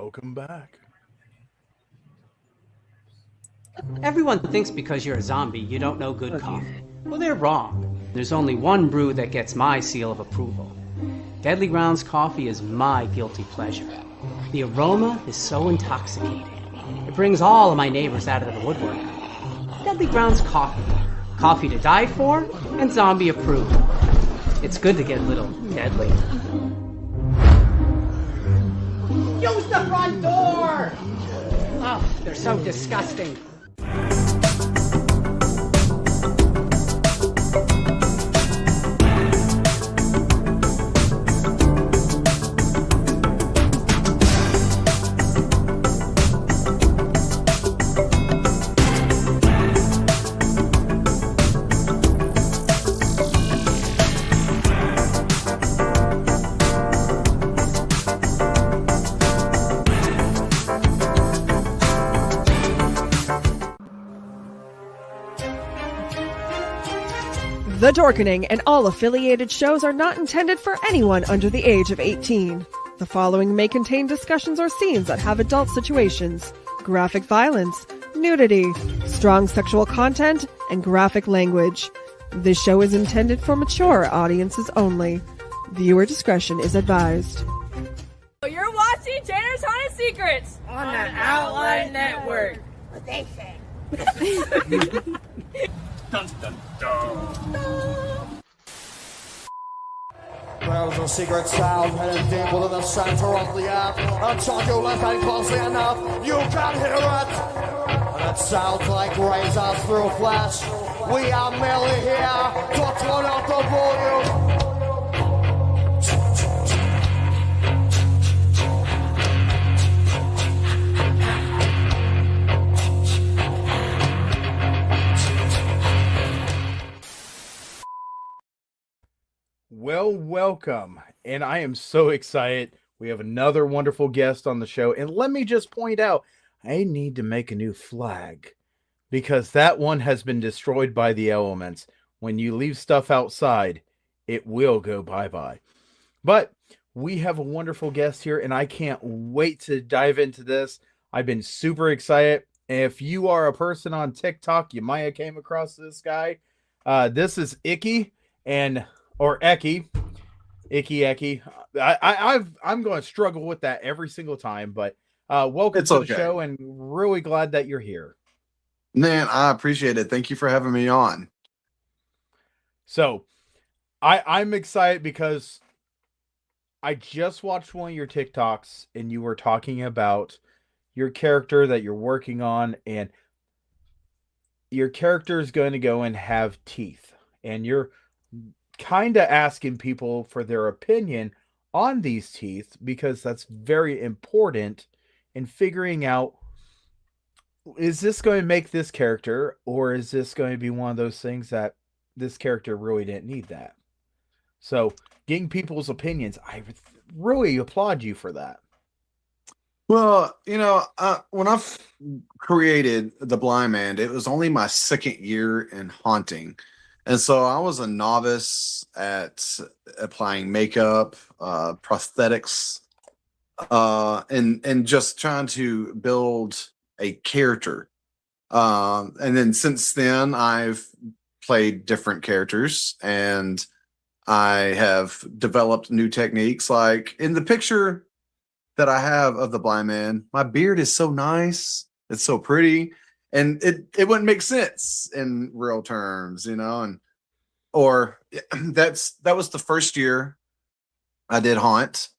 Welcome back. Everyone thinks because you're a zombie, you don't know good coffee. Well, they're wrong. There's only one brew that gets my seal of approval. Deadly Grounds coffee is my guilty pleasure. The aroma is so intoxicating. It brings all of my neighbors out of the woodwork. Deadly Grounds coffee. Coffee to die for and zombie approved. It's good to get a little deadly. Use the front door! Oh, they're so disgusting. The Dorkening and all affiliated shows are not intended for anyone under the age of 18. The following may contain discussions or scenes that have adult situations, graphic violence, nudity, strong sexual content, and graphic language. This show is intended for mature audiences only. Viewer discretion is advised. You're watching Tanner's Haunted Secrets on the Outline Network. What they say. Dun, dun, dun. There's a secret sound hidden deep within the center of the earth. Until you listen closely enough, you can hear it. And it sounds like razors through flesh. We are merely here to turn up the volume. Well, welcome. And I am so excited. We have another wonderful guest on the show. And let me just point out, I need to make a new flag because that one has been destroyed by the elements. When you leave stuff outside, it will go bye-bye. But we have a wonderful guest here, and I can't wait to dive into this. I've been super excited. If you are a person on TikTok, you might have came across this guy. This is Icky or Eckie. Icky. I'm going to struggle with that every single time, but welcome to the show, and really glad that you're here. Man, I appreciate it. Thank you for having me on. So, I'm excited because I just watched one of your TikToks, and you were talking about your character that you're working on, and your character is going to go and have teeth, and you're kind of asking people for their opinion on these teeth because that's very important in figuring out, is this going to make this character, or is this going to be one of those things that this character really didn't need that? So getting people's opinions, I really applaud you for that. Well, when I created The Blind Man, it was only my second year in haunting. And so I was a novice at applying makeup, prosthetics, and just trying to build a character. And then since then, I've played different characters, and I have developed new techniques. Like in the picture that I have of the Blind Man, my beard is so nice. It's so pretty. And it wouldn't make sense in real terms, that was the first year I did haunt.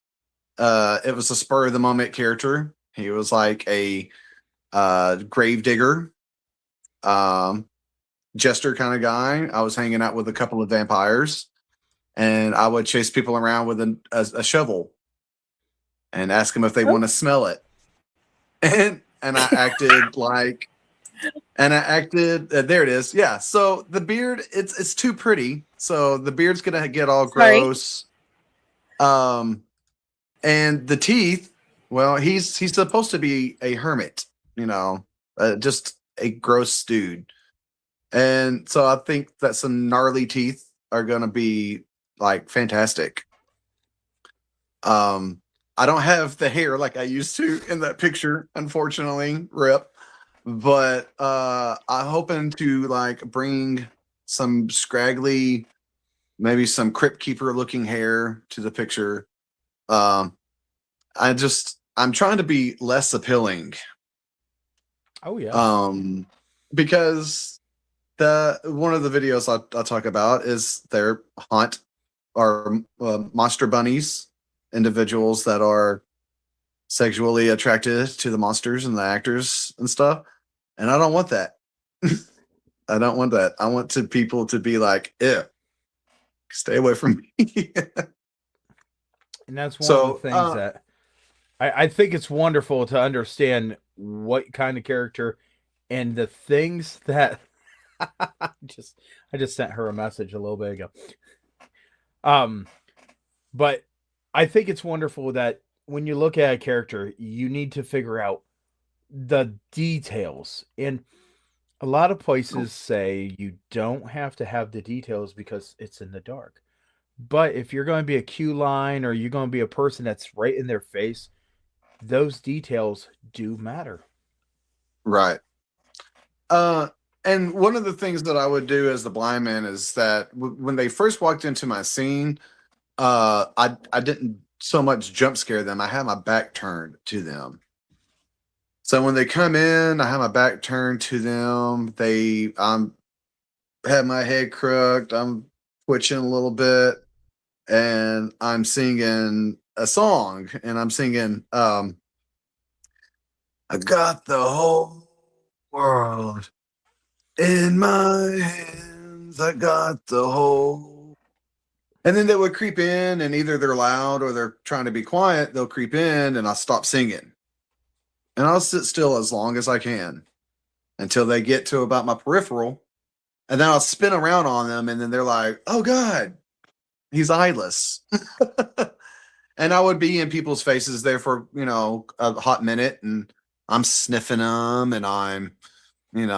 It was a spur of the moment character. He was like a grave digger, jester kind of guy. I was hanging out with a couple of vampires, and I would chase people around with a shovel and ask them if they want to smell it. And I acted like. There it is. Yeah. So the beard, it's too pretty. So the beard's going to get all gross. And the teeth, well, he's supposed to be a hermit, just a gross dude. And so I think that some gnarly teeth are going to be like fantastic. I don't have the hair like I used to in that picture, unfortunately, rip. But I'm hoping to like bring some scraggly, maybe some crypt keeper looking hair to the picture. Um, I'm trying to be less appealing. Oh yeah. Because the one of the videos I talk about is their haunt are monster bunnies, individuals that are sexually attracted to the monsters and the actors and stuff. And I don't want that. I don't want that. I want people to be like, ew, stay away from me. And that's one of the So, things that I think it's wonderful to understand what kind of character and the things that I just sent her a message a little bit ago. But I think it's wonderful that when you look at a character, you need to figure out the details. And a lot of places say you don't have to have the details because it's in the dark. But if you're going to be a Q line or you're going to be a person that's right in their face, those details do matter. right. And one of the things that I would do as the blind man is that when they first walked into my scene, I didn't so much jump scare them. I had my back turned to them. So when they come in, I have my back turned to them. Have my head crooked. I'm twitching a little bit, and I'm singing a song, and I'm singing, I got the whole world in my hands. I got the whole. And then they would creep in, and either they're loud or they're trying to be quiet. They'll creep in, and I'll stop singing. And I'll sit still as long as I can until they get to about my peripheral. And then I'll spin around on them, and then they're like, oh, God, he's eyeless. And I would be in people's faces there for, a hot minute, and I'm sniffing them, and I'm, getting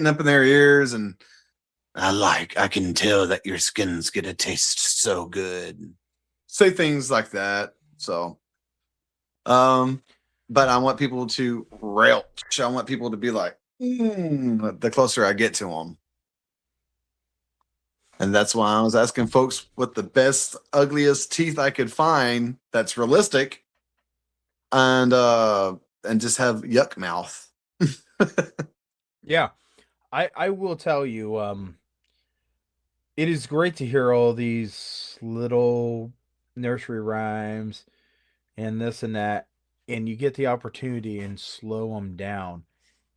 up in their ears, and I can tell that your skin's gonna taste so good. Say things like that. So, but I want people to relch. I want people to be like, the closer I get to them. And that's why I was asking folks what the best, ugliest teeth I could find that's realistic, and just have yuck mouth. Yeah. I will tell you, it is great to hear all these little nursery rhymes and this and that, and you get the opportunity and slow them down,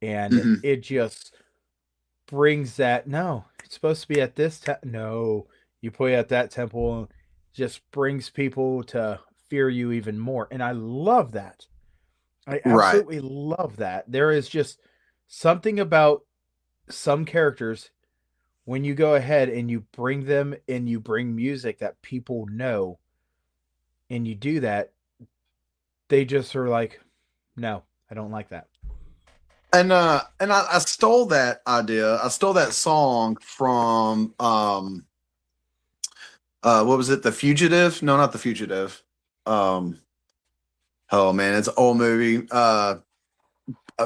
and it just brings that. No, it's supposed to be at this no, you put it at that temple. Just brings people to fear you even more, and I love that. I absolutely love that. There is just something about some characters when you go ahead and you bring them and you bring music that people know, and you do that, they just are like, no, I don't like that. And I stole that idea. I stole that song from what was it? The Fugitive? No, not The Fugitive. Oh man, it's an old movie.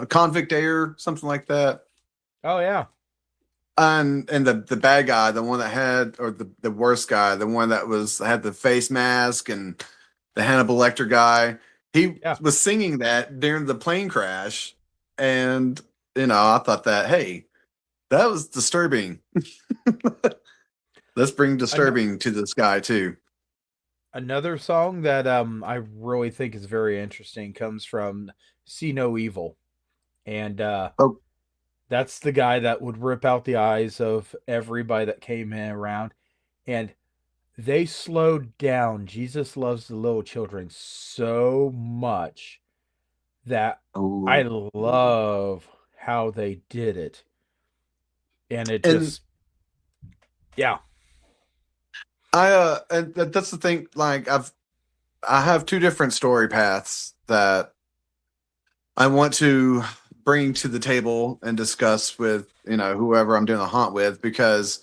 Convict Air, something like that. Oh yeah. And the bad guy, the one that had, or the worst guy, the one that had the face mask, and the Hannibal Lecter guy, he was singing that during the plane crash. And I thought that, hey, that was disturbing. Let's bring disturbing to this guy too. Another song that I really think is very interesting comes from See No Evil. And that's the guy that would rip out the eyes of everybody that came in around. And they slowed down Jesus Loves the Little Children so much that I love how they did it. And it just, yeah. And that's the thing. Like I have two different story paths that I want to bring to the table and discuss with, whoever I'm doing the haunt with, because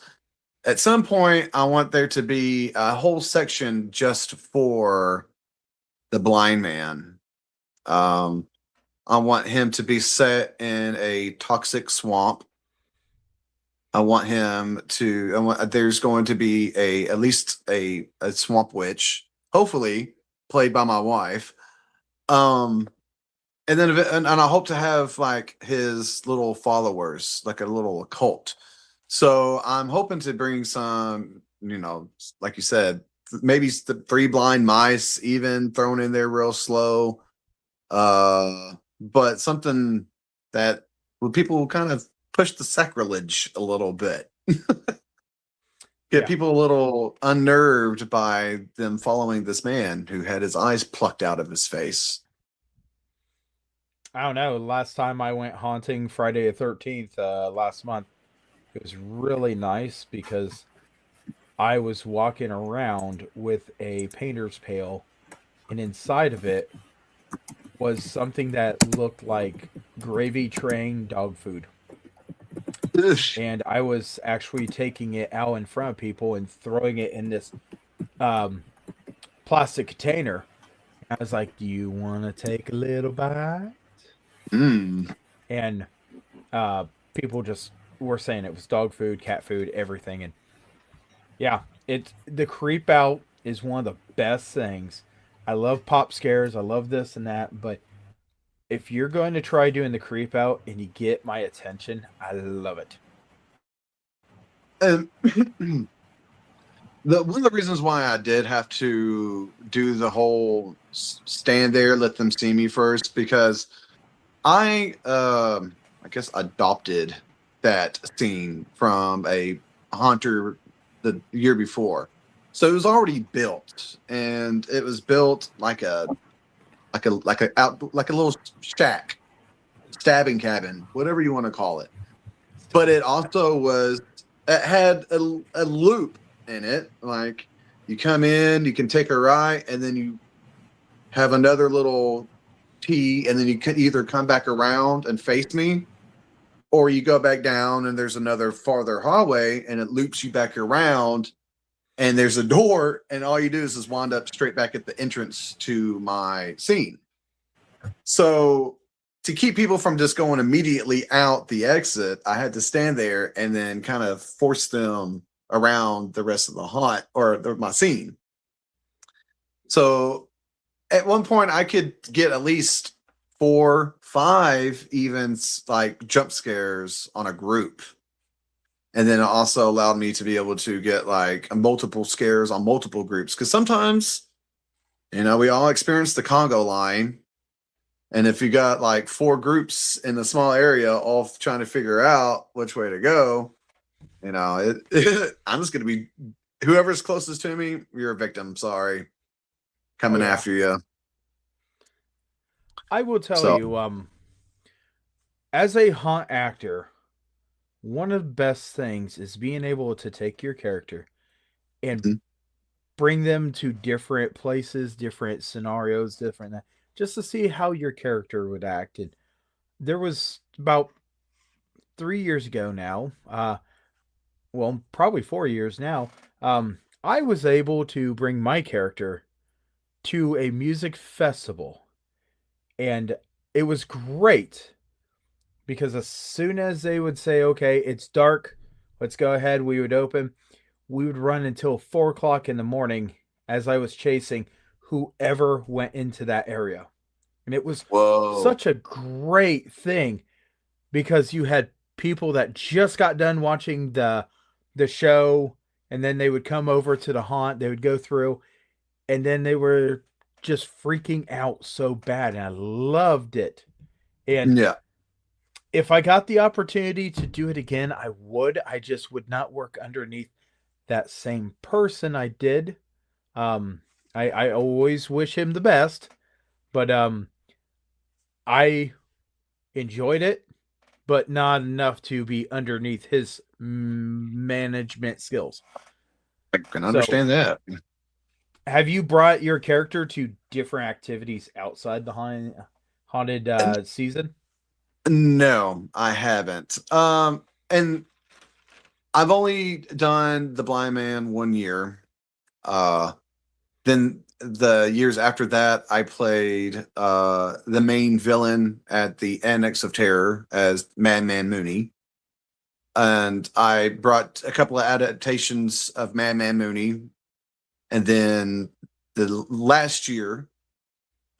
at some point, I want there to be a whole section just for the blind man. I want him to be set in a toxic swamp. There's going to be at least a swamp witch, hopefully played by my wife. And I hope to have like his little followers, like a little cult. So I'm hoping to bring some, like you said, maybe the 3 blind mice even thrown in there real slow. But something that people kind of push the sacrilege a little bit. Get people a little unnerved by them following this man who had his eyes plucked out of his face. I don't know. Last time I went haunting Friday the 13th last month, it was really nice because I was walking around with a painter's pail, and inside of it was something that looked like gravy train dog food. And I was actually taking it out in front of people and throwing it in this plastic container. I was like, "Do you want to take a little bite?" And people just were saying it was dog food, cat food, everything. And yeah, the creep out is one of the best things. I love pop scares. I love this and that. But if you're going to try doing the creep out and you get my attention, I love it. And one of the reasons why I did have to do the whole stand there, let them see me first, because I guess adopted that scene from a haunter the year before. So it was already built, and it was built like a little shack, stabbing cabin, whatever you want to call it. But it also had a loop in it. Like you come in, you can take a right, and then you have another little T, and then you could either come back around and face me, or you go back down and there's another farther hallway and it loops you back around and there's a door, and all you do is just wind up straight back at the entrance to my scene. So to keep people from just going immediately out the exit, I had to stand there and then kind of force them around the rest of the haunt or my scene. So at one point I could get at least 4, 5 even like jump scares on a group. And then it also allowed me to be able to get like multiple scares on multiple groups. Because sometimes, we all experience the Congo line. And if you got like 4 groups in a small area all trying to figure out which way to go, I'm just going to be, whoever's closest to me, you're a victim. Sorry. Coming after you. I will tell you, as a haunt actor, one of the best things is being able to take your character and bring them to different places, different scenarios, just to see how your character would act. And there was about 3 years ago now, probably 4 years now, I was able to bring my character to a music festival. And it was great because as soon as they would say, "Okay, it's dark, let's go ahead," we would open. We would run until 4 o'clock in the morning as I was chasing whoever went into that area. And it was such a great thing because you had people that just got done watching the show, and then they would come over to the haunt, they would go through, and then they were just freaking out so bad, and I loved it. And if I got the opportunity to do it again, I would. I just would not work underneath that same person I did. I always wish him the best, but I enjoyed it, but not enough to be underneath his management skills. I can understand that. Have you brought your character to different activities outside the haunted season? No, I haven't. And I've only done the Blind Man 1 year. Then the years after that, I played the main villain at the Annex of Terror as Madman Moony. And I brought a couple of adaptations of Madman Moony. And then the last year,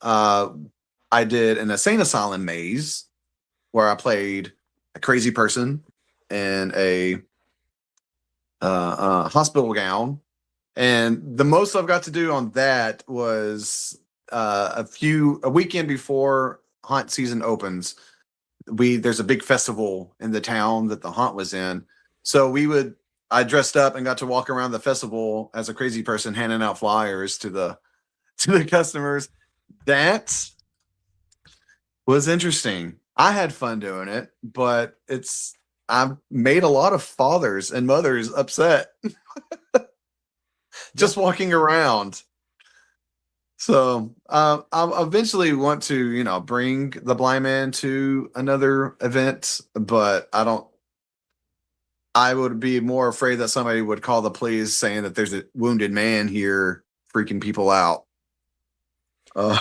I did an insane asylum maze where I played a crazy person in a hospital gown. And the most I've got to do on that was a weekend before haunt season opens. There's a big festival in the town that the haunt was in. So I dressed up and got to walk around the festival as a crazy person, handing out flyers to the customers. That was interesting. I had fun doing it, but I've made a lot of fathers and mothers upset just walking around. So I'll eventually want to, bring the Blind Man to another event, but I would be more afraid that somebody would call the police saying that there's a wounded man here freaking people out.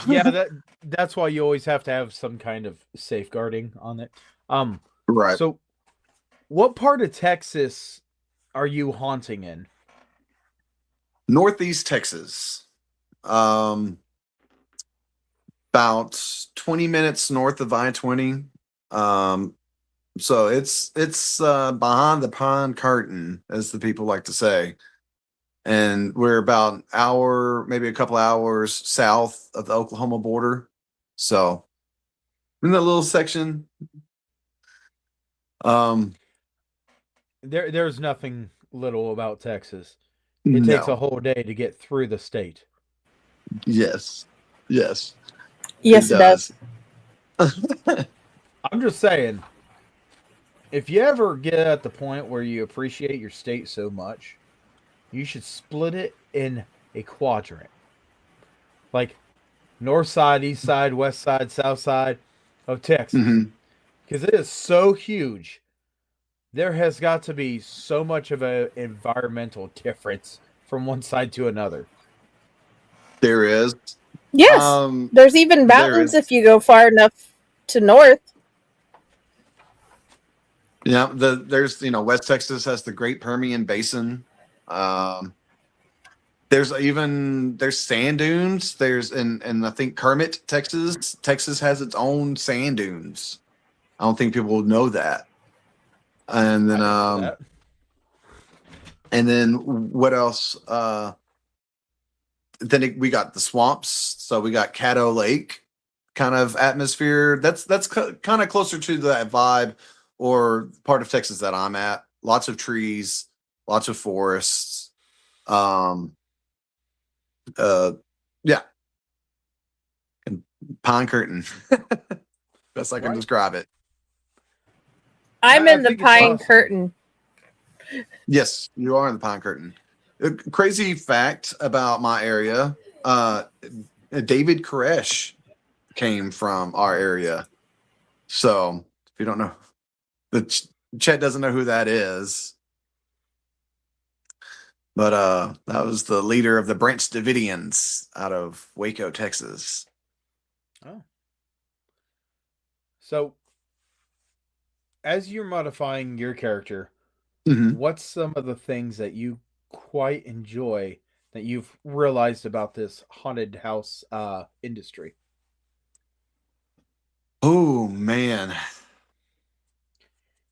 Yeah, that's why you always have to have some kind of safeguarding on it. Right. So what part of Texas are you haunting in? Northeast Texas. About 20 minutes north of I-20. So it's behind the pine curtain, as the people like to say. And we're about an hour, maybe a couple hours south of the Oklahoma border. So in that little section. There's nothing little about Texas. It takes a whole day to get through the state. Yes. Yes. Yes, it does. I'm just saying, if you ever get at the point where you appreciate your state so much, you should split it in a quadrant. Like north side, east side, west side, south side of Texas. Because it is so huge. There has got to be so much of an environmental difference from one side to another. There is. Yes. There's even mountains if you go far enough to north. Yeah, there's West Texas has the Great Permian Basin. There's sand dunes. And I think Kermit, Texas has its own sand dunes. I don't think people know that. And then what else? Then we got the swamps. So we got Caddo Lake kind of atmosphere. That's kind of closer to that vibe or part of Texas that I'm at. Lots of trees, lots of forests. Yeah. And pine curtain. Best I can describe it. I'm in the pine curtain. Yes, you are in the pine curtain. A crazy fact about my area, David Koresh came from our area. So if you don't know, Chet doesn't know who that is. But that was the leader of the Branch Davidians out of Waco, Texas. Oh. So as you're modifying your character, what's some of the things that you quite enjoy that you've realized about this haunted house industry? Oh, man.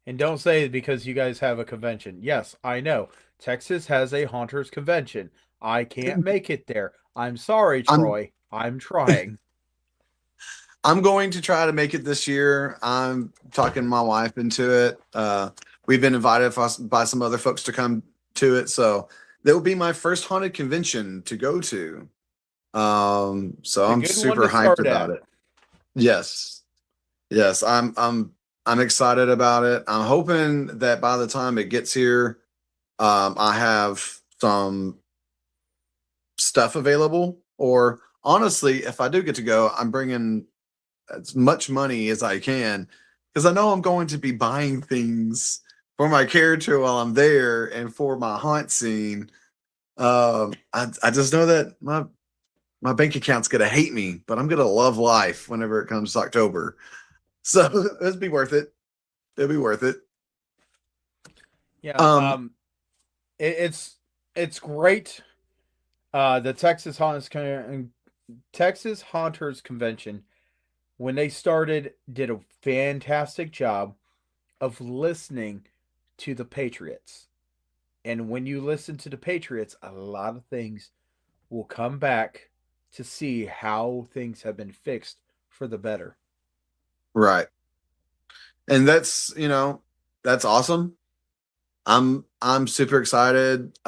And don't say it because you guys have a convention. Yes, I know. Texas has a haunters convention. I can't make it there. I'm sorry, Troy. I'm trying. I'm going to try to make it this year. I'm talking my wife into it. We've been invited by some other folks to come to it. So that will be my first haunted convention to go to. So I'm super hyped about it. Yes. Yes. I'm excited about it. I'm hoping that by the time it gets here, I have some stuff available, or honestly, if I do get to go, I'm bringing as much money as I can, because I know I'm going to be buying things for my character while I'm there and for my haunt scene. I just know that my bank account's gonna hate me, but I'm gonna love life whenever it comes to October. So it'll be worth it. It'll be worth it. Yeah. Um, It's great. The Texas Haunters Convention, when they started, did a fantastic job of listening to the Patriots. And when you listen to the Patriots, a lot of things will come back to see how things have been fixed for the better. right. And that's awesome. I'm super excited.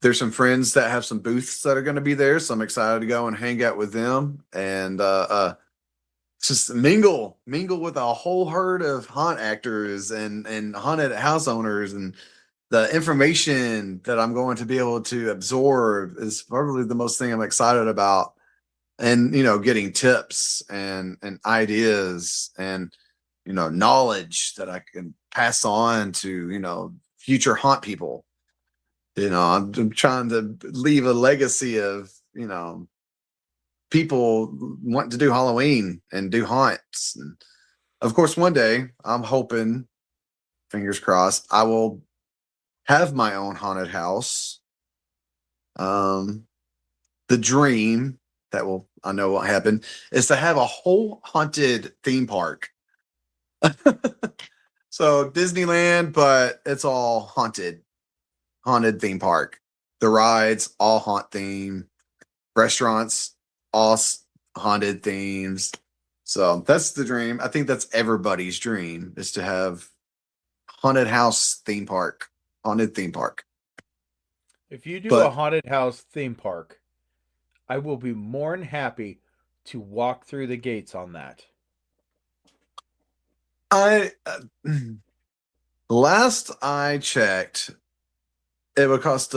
There's some friends that have some booths that are going to be there, so I'm excited to go and hang out with them and just mingle with a whole herd of haunt actors and haunted house owners, and the information that I'm going to be able to absorb is probably the most thing I'm excited about. And getting tips and ideas and knowledge that I can pass on to future haunt people. I'm trying to leave a legacy of people wanting to do Halloween and do haunts. And of course, one day I'm hoping, fingers crossed, I will have my own haunted house. The dream I know won't happen is to have a whole haunted theme park. So Disneyland, but it's all haunted theme park. The rides all haunt theme, restaurants all haunted themes. So that's the dream. I think that's everybody's dream, is to have haunted house theme park, haunted theme park. If you do a haunted house theme park, I will be more than happy to walk through the gates on that. Last I checked, it would cost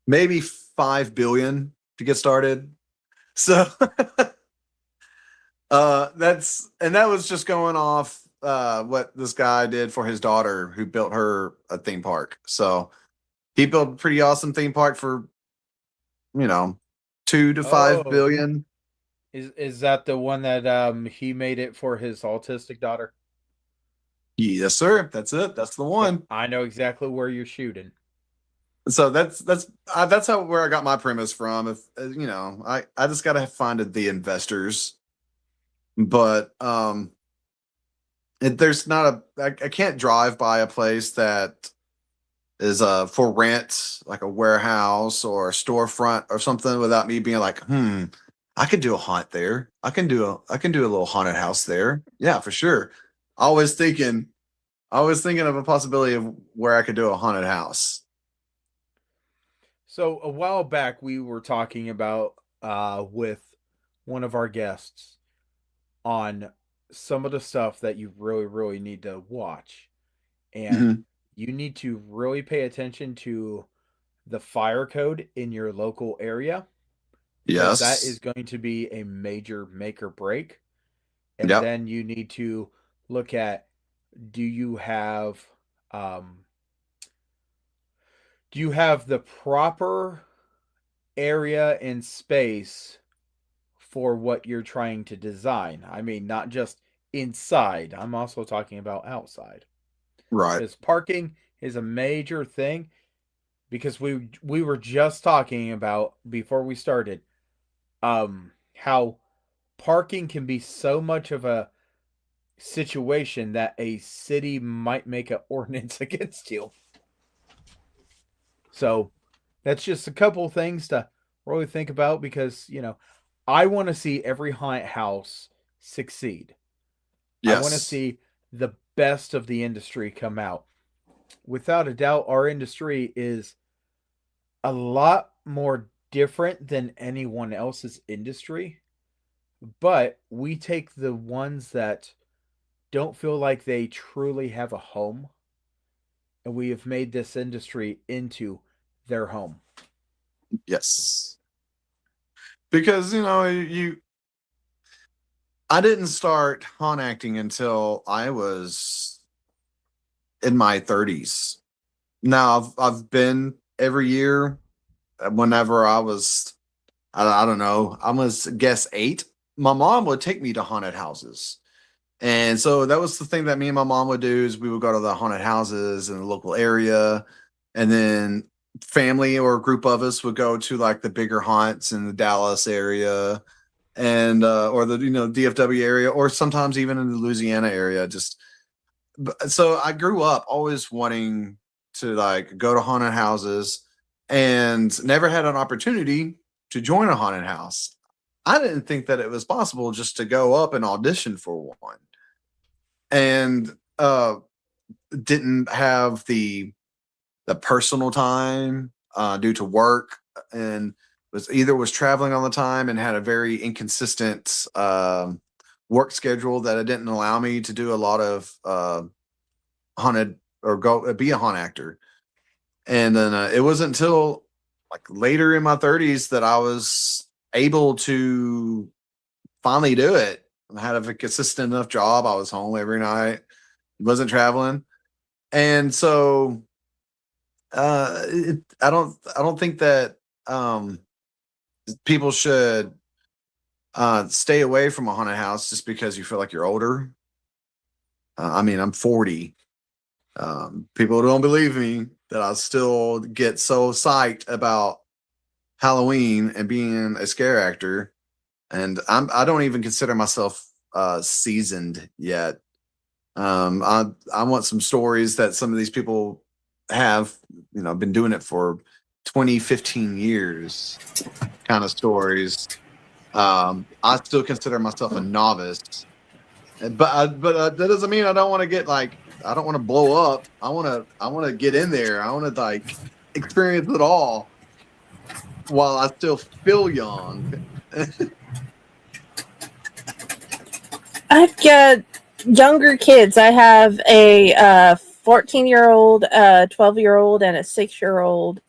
maybe $5 billion to get started. So that was just going off what this guy did for his daughter, who built her a theme park. So he built a pretty awesome theme park for 2 to 5 billion. Is that the one that he made it for his autistic daughter? Yes, sir. That's it. That's the one. I know exactly where you're shooting. So that's where I got my premise from. If I just got to find the investors, but there's not I can't drive by a place that is for rent, like a warehouse or a storefront or something, without me being like, I could do a haunt there. I can do a little haunted house there. Yeah, for sure. Always thinking of a possibility of where I could do a haunted house. So a while back, we were talking about with one of our guests on some of the stuff that you really, really need to watch. And you need to really pay attention to the fire code in your local area. Yes. That is going to be a major make or break. And then you need to look at, do you have the proper area and space for what you're trying to design? I mean, not just inside. I'm also talking about outside. Right. Because parking is a major thing, because we were just talking about, before we started, how parking can be so much of a situation that a city might make an ordinance against you. So that's just a couple of things to really think about, because I want to see every haunted house succeed. Yes. I want to see the best of the industry come out. Without a doubt, our industry is a lot more different than anyone else's industry, but we take the ones that don't feel like they truly have a home, and we have made this industry into their home. Yes. Because I didn't start haunt acting until I was in my 30s. Now I've been every year whenever I was, I don't know, I must guess 8. My mom would take me to haunted houses. And so that was the thing that me and my mom would do is we would go to the haunted houses in the local area. And then family or a group of us would go to like the bigger haunts in the Dallas area and or the DFW area, or sometimes even in the Louisiana area. So I grew up always wanting to like go to haunted houses and never had an opportunity to join a haunted house. I didn't think that it was possible just to go up and audition for one, and didn't have the personal time due to work, and was traveling all the time and had a very inconsistent work schedule that it didn't allow me to do a lot of haunted or go be a haunt actor. And then it wasn't until like later in my 30s that I was able to finally do it. I had a consistent enough job. I was home every night, wasn't traveling. And so I don't think that people should stay away from a haunted house just because you feel like you're older. I mean, I'm 40. People don't believe me that I still get so psyched about Halloween and being a scare actor. And I don't even consider myself seasoned yet. I want some stories that some of these people have, been doing it for 20, 15 years kind of stories. I still consider myself a novice, but that doesn't mean I don't want to get like, I don't want to blow up. I want to get in there. I want to like experience it all while I still feel young. I've got younger kids. I have a 14-year-old, a 12-year-old, and a 6-year-old.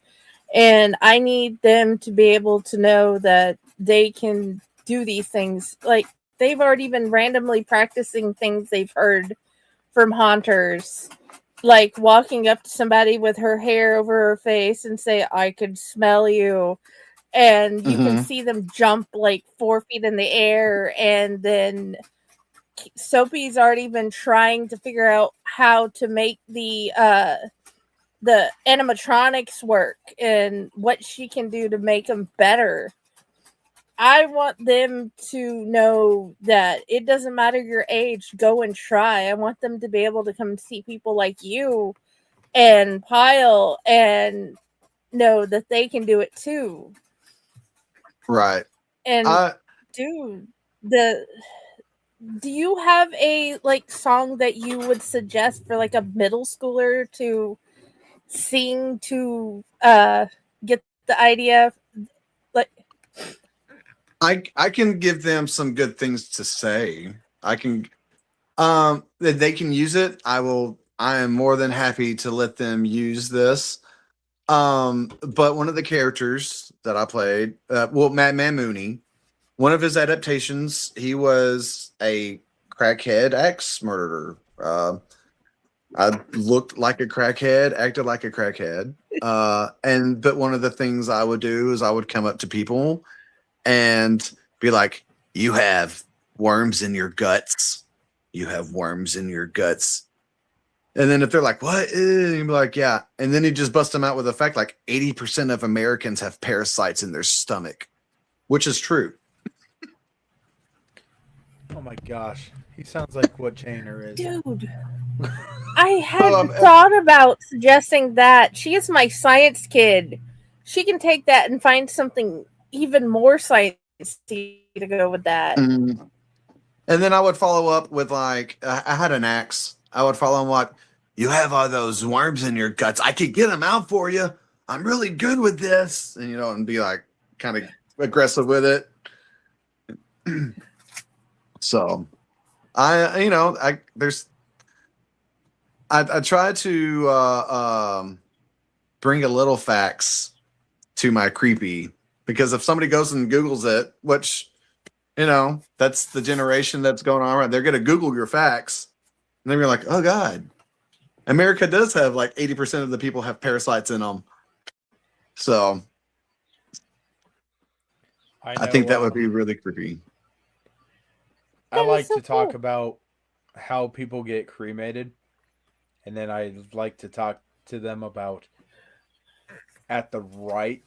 And I need them to be able to know that they can do these things. Like, they've already been randomly practicing things they've heard from haunters. Like walking up to somebody with her hair over her face and say, "I could smell you." And you can see them jump like 4 feet in the air. And then Sophie's already been trying to figure out how to make the animatronics work and what she can do to make them better. I want them to know that it doesn't matter your age, go and try. I want them to be able to come see people like you and Pyle and know that they can do it too. Right. And dude, do you have a like song that you would suggest for like a middle schooler to sing to get the idea? Like, I can give them some good things to say. I can that they can use it. I am more than happy to let them use this. But one of the characters that I played, Madman Moony, one of his adaptations, he was a crackhead axe murderer. I looked like a crackhead, acted like a crackhead. But one of the things I would do is I would come up to people and be like, "You have worms in your guts. You have worms in your guts." And then if they're like, "What?" You'd be like, "Yeah." And then he just bust them out with the fact like 80% of Americans have parasites in their stomach, which is true. Oh my gosh. He sounds like what Chainer is. dude, I had thought about suggesting that. She is my science kid. She can take that and find something even more sciencey to go with that. And then I would follow up with like, I had an axe. I would follow him like, "You have all those worms in your guts. I could get them out for you. I'm really good with this." And and be like kind of aggressive with it. So I try to bring a little facts to my creepy, because if somebody goes and Googles it, which that's the generation that's going on right, they're going to Google your facts, and then you're like, "Oh God, America does have like 80% of the people have parasites in them. So I think that would be really creepy. I like to talk about how people get cremated, and then I like to talk to them about at the right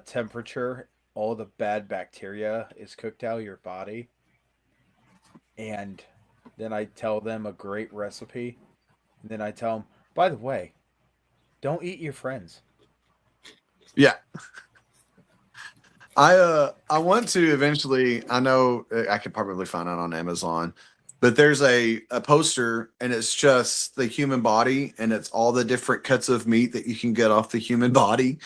temperature, all the bad bacteria is cooked out of your body. And then I tell them a great recipe. And then I tell them, by the way, don't eat your friends. Yeah. I want to eventually, I know I could probably find it on Amazon, but there's a poster and it's just the human body and it's all the different cuts of meat that you can get off the human body.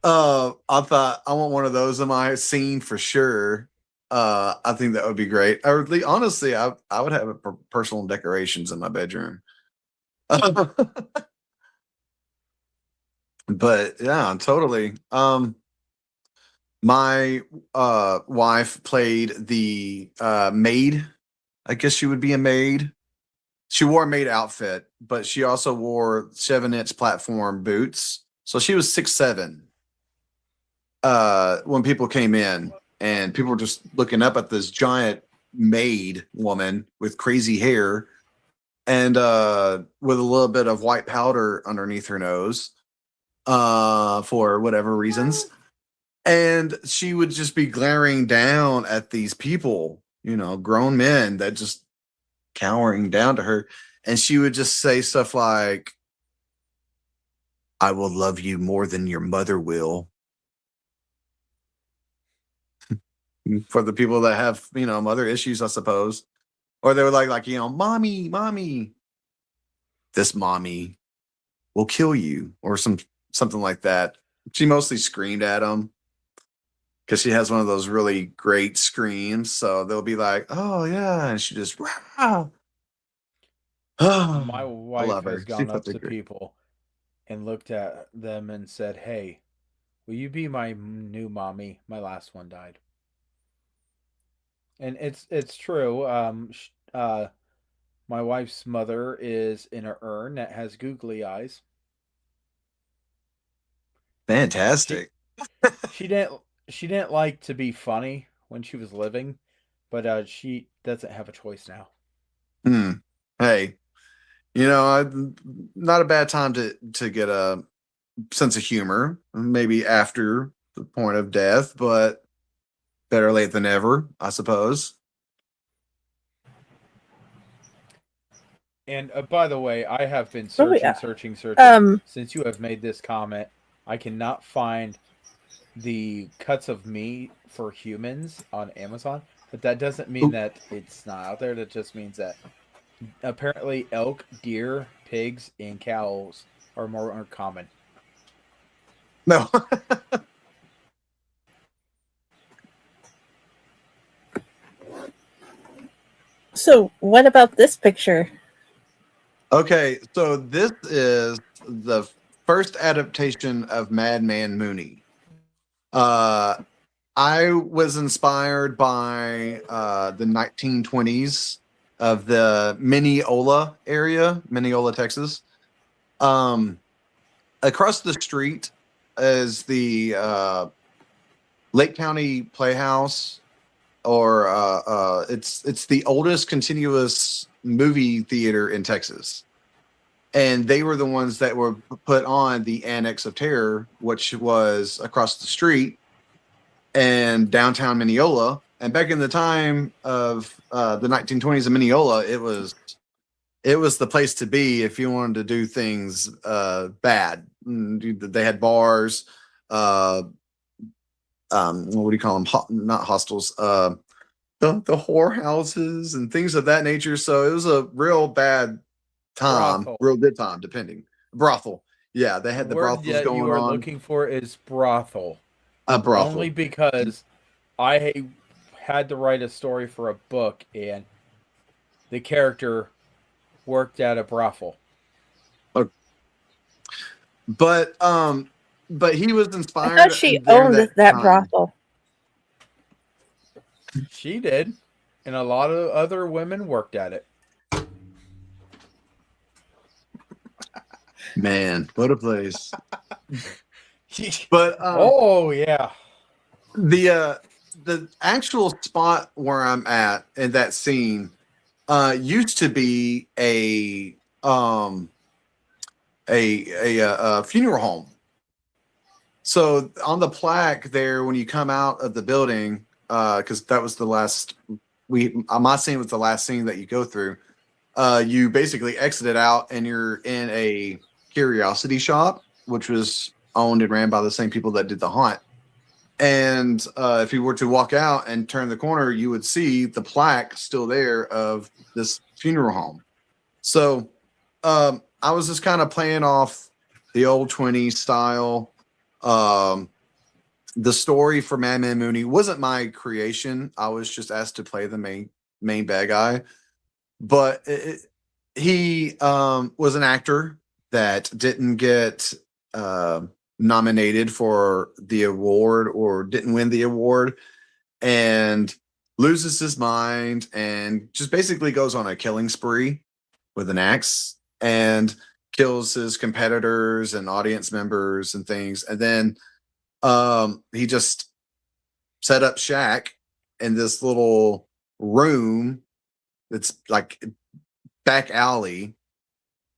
I thought I want one of those in my scene for sure. I think that would be great. Or honestly, I would have it for personal decorations in my bedroom. But yeah, totally. My wife played the maid. I guess she would be a maid. She wore a maid outfit, but she also wore 7-inch platform boots. So she was 6'7" when people came in, and people were just looking up at this giant maid woman with crazy hair and with a little bit of white powder underneath her nose for whatever reasons. And she would just be glaring down at these people, grown men that just cowering down to her. And she would just say stuff like, I will love you more than your mother will. For the people that have, mother issues, I suppose. Or they were like, mommy, this mommy will kill you, or something like that. She mostly screamed at them because she has one of those really great screams. So they'll be like, oh yeah, and she just wow. My I wife love her. has She gone up flipped to it great. people and looked at them and said, hey, will you be my new mommy? My last one died. And it's true. My wife's mother is in an urn that has googly eyes. She Fantastic. she didn't she didn't like to be funny when she was living, but she doesn't have a choice now. Hmm. Hey, not a bad time to get a sense of humor, maybe after the point of death, but better late than never, I suppose. And by the way, I have been Oh searching, yeah. searching, searching Um. since you have made this comment. I cannot find the cuts of meat for humans on Amazon, but that doesn't mean Oop. that it's not out there. That just means that apparently elk, deer, pigs, and cows are more common. No. So, what about this picture? Okay, so this is the first adaptation of Madman Moony. I was inspired by the 1920s of the Mineola area, Mineola, Texas. Across the street is the Lake County Playhouse, or it's the oldest continuous movie theater in Texas. And they were the ones that were put on the Annex of Terror, which was across the street in downtown Mineola. And back in the time of the 1920s in Mineola, it was the place to be if you wanted to do things bad. They had bars, what do you call them? Not hostels, the whorehouses and things of that nature. So it was a real bad time, Brothel. real good time, depending. Brothel. Yeah, they had the word brothels that you going are on. looking for is brothel. A brothel. Only because I had to write a story for a book, and the character worked at a brothel. But he was I inspired. thought she during owned that time. brothel. She did, and a lot of other women worked at it. Man, what a place. But Oh yeah. the actual spot where I'm at in that scene used to be a funeral home. So on the plaque there, when you come out of the building, because that was the last my scene was the last scene that you go through. You basically exited out and you're in a curiosity shop, which was owned and ran by the same people that did the haunt. And if you were to walk out and turn the corner, you would see the plaque still there of this funeral home. So I was just kind of playing off the old 20s style. The story for Madman Moony wasn't my creation. I was just asked to play the main bad guy. But he was an actor that didn't get nominated for the award or didn't win the award and loses his mind and just basically goes on a killing spree with an axe and kills his competitors and audience members and things. And then he just set up Shaq in this little room that's like back alley.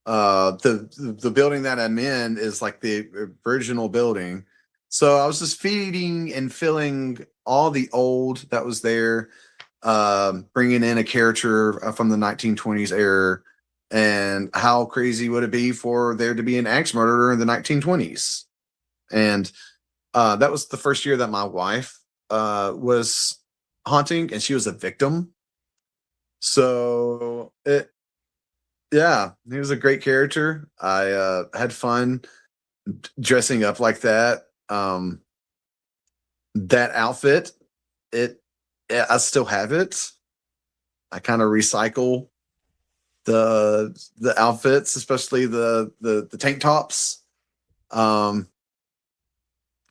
The building that I'm in is like the original building. So I was just feeding and filling all the old that was there, bringing in a character from the 1920s era. And how crazy would it be for there to be an axe murderer in the 1920s? And that was the first year that my wife was haunting, and she was a victim. So he was a great character. I had fun dressing up like that. That outfit, I still have it. I kind of recycle the outfits, especially the tank tops.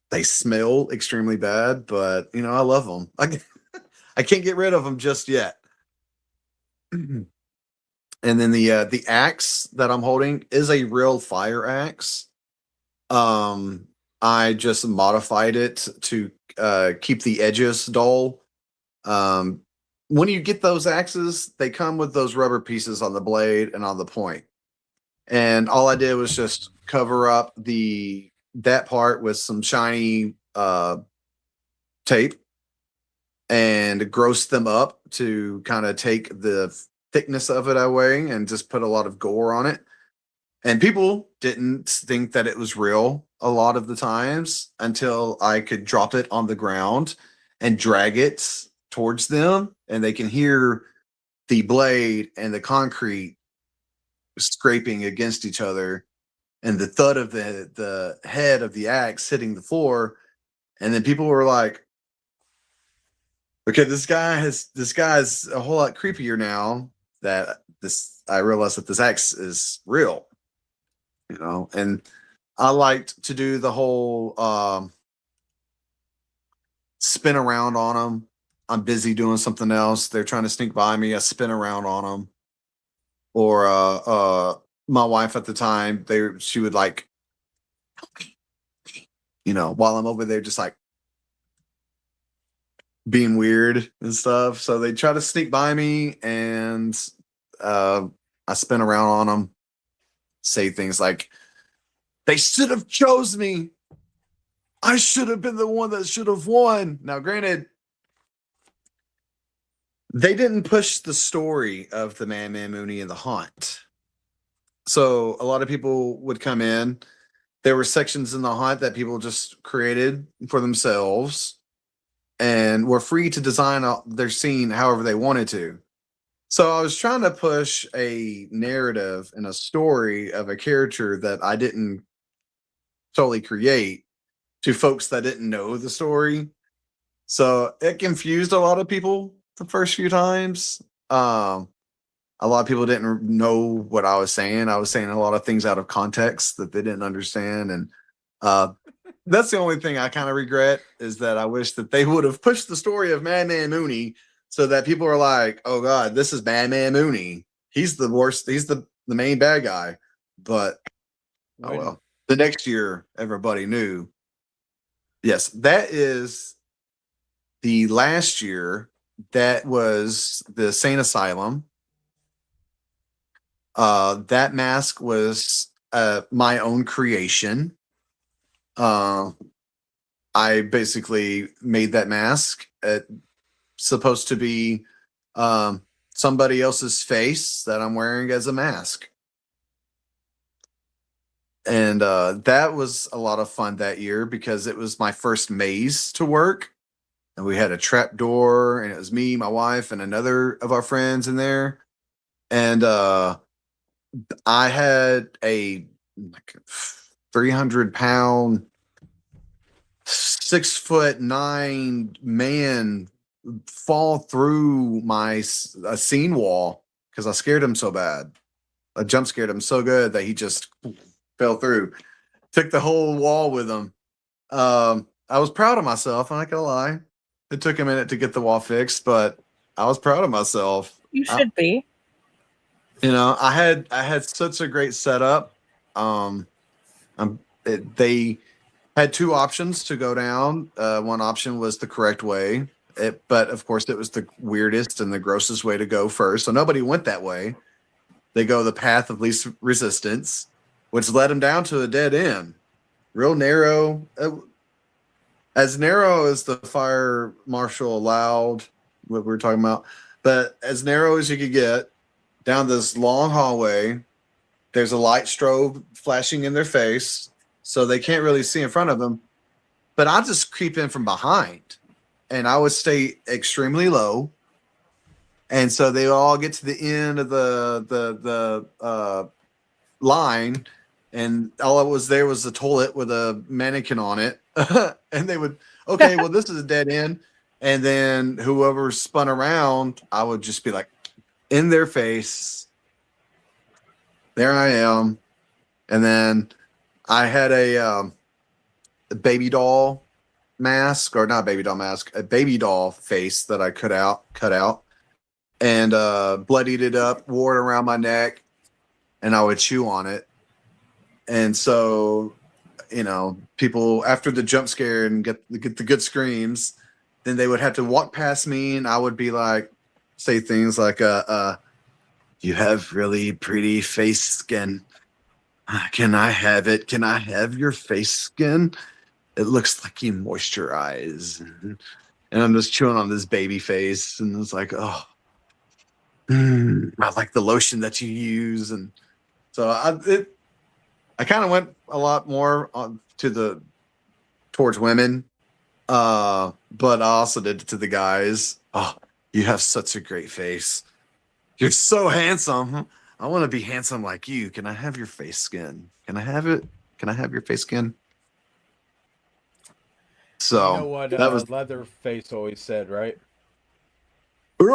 They smell extremely bad, but I love them. I can't get rid of them just yet. And then the axe that I'm holding is a real fire axe. I just modified it to keep the edges dull. When you get those axes, they come with those rubber pieces on the blade and on the point. And all I did was just cover up that part with some shiny tape and gross them up to kind of take the thickness of it away and just put a lot of gore on it. And people didn't think that it was real a lot of the times until I could drop it on the ground and drag it towards them, and they can hear the blade and the concrete scraping against each other and the thud of the head of the axe hitting the floor. And then people were like, okay, this guy's a whole lot creepier now that I realized that this axe is real, and I liked to do the whole spin around on them. I'm busy doing something else. They're trying to sneak by me. I spin around on them. Or my wife at the time, she would like, while I'm over there, just like being weird and stuff. So they try to sneak by me, and I spin around on them, say things like, "They should have chose me. I should have been the one that should have won." Now, granted, they didn't push the story of the Madman Moony and the haunt. So a lot of people would come in. There were sections in the haunt that people just created for themselves and were free to design their scene however they wanted to. So I was trying to push a narrative and a story of a character that I didn't totally create to folks that didn't know the story. So it confused a lot of people the first few times. A lot of people didn't know what I was saying. I was saying a lot of things out of context that they didn't understand. And that's the only thing I kind of regret, is that I wish that they would have pushed the story of Madman Moony so that people are like, oh God, this is Madman Moony. He's the worst. He's the main bad guy. But Oh well. The next year, everybody knew. Yes, that is the last year. That was the Sane Asylum. That mask was my own creation. I basically made that mask. It's supposed to be somebody else's face that I'm wearing as a mask. And that was a lot of fun that year because it was my first maze to work. And we had a trap door, and it was me, my wife, and another of our friends in there. And I had a 300-pound, 6'9" man fall through a scene wall because I scared him so bad. I jump scared him so good that he just fell through. Took the whole wall with him. I was proud of myself. I'm not gonna lie. It took a minute to get the wall fixed, but I was proud of myself. You should be. You know, I had such a great setup. They had two options to go down. One option was the correct way, but of course it was the weirdest and the grossest way to go first. So nobody went that way. They go the path of least resistance, which led them down to a dead end. Real narrow. As narrow as the fire marshal allowed, what we were talking about, but as narrow as you could get, down this long hallway. There's a light strobe flashing in their face, so they can't really see in front of them. But I just creep in from behind, and I would stay extremely low. And so they all get to the end of the line, and all it was there was a toilet with a mannequin on it. And they would, okay, well, this is a dead end. And then whoever spun around, I would just be like, in their face. There I am. And then I had a baby doll mask, or not baby doll mask, a baby doll face that I cut out, and bloodied it up, wore it around my neck, and I would chew on it. And so, you know, people after the jump scare and get the good screams, then they would have to walk past me, and I would be like, say things like, you have really pretty face skin. Can I have it? Can I have your face skin? It looks like you moisturize. And I'm just chewing on this baby face, and it's like, oh, I like the lotion that you use. And so I kind of went a lot more towards women, but I also did it to the guys. Oh, you have such a great face. You're so handsome. I want to be handsome like you. Can I have your face skin? Can I have it? Can I have your face skin? So You know what that was Leatherface always said, right? He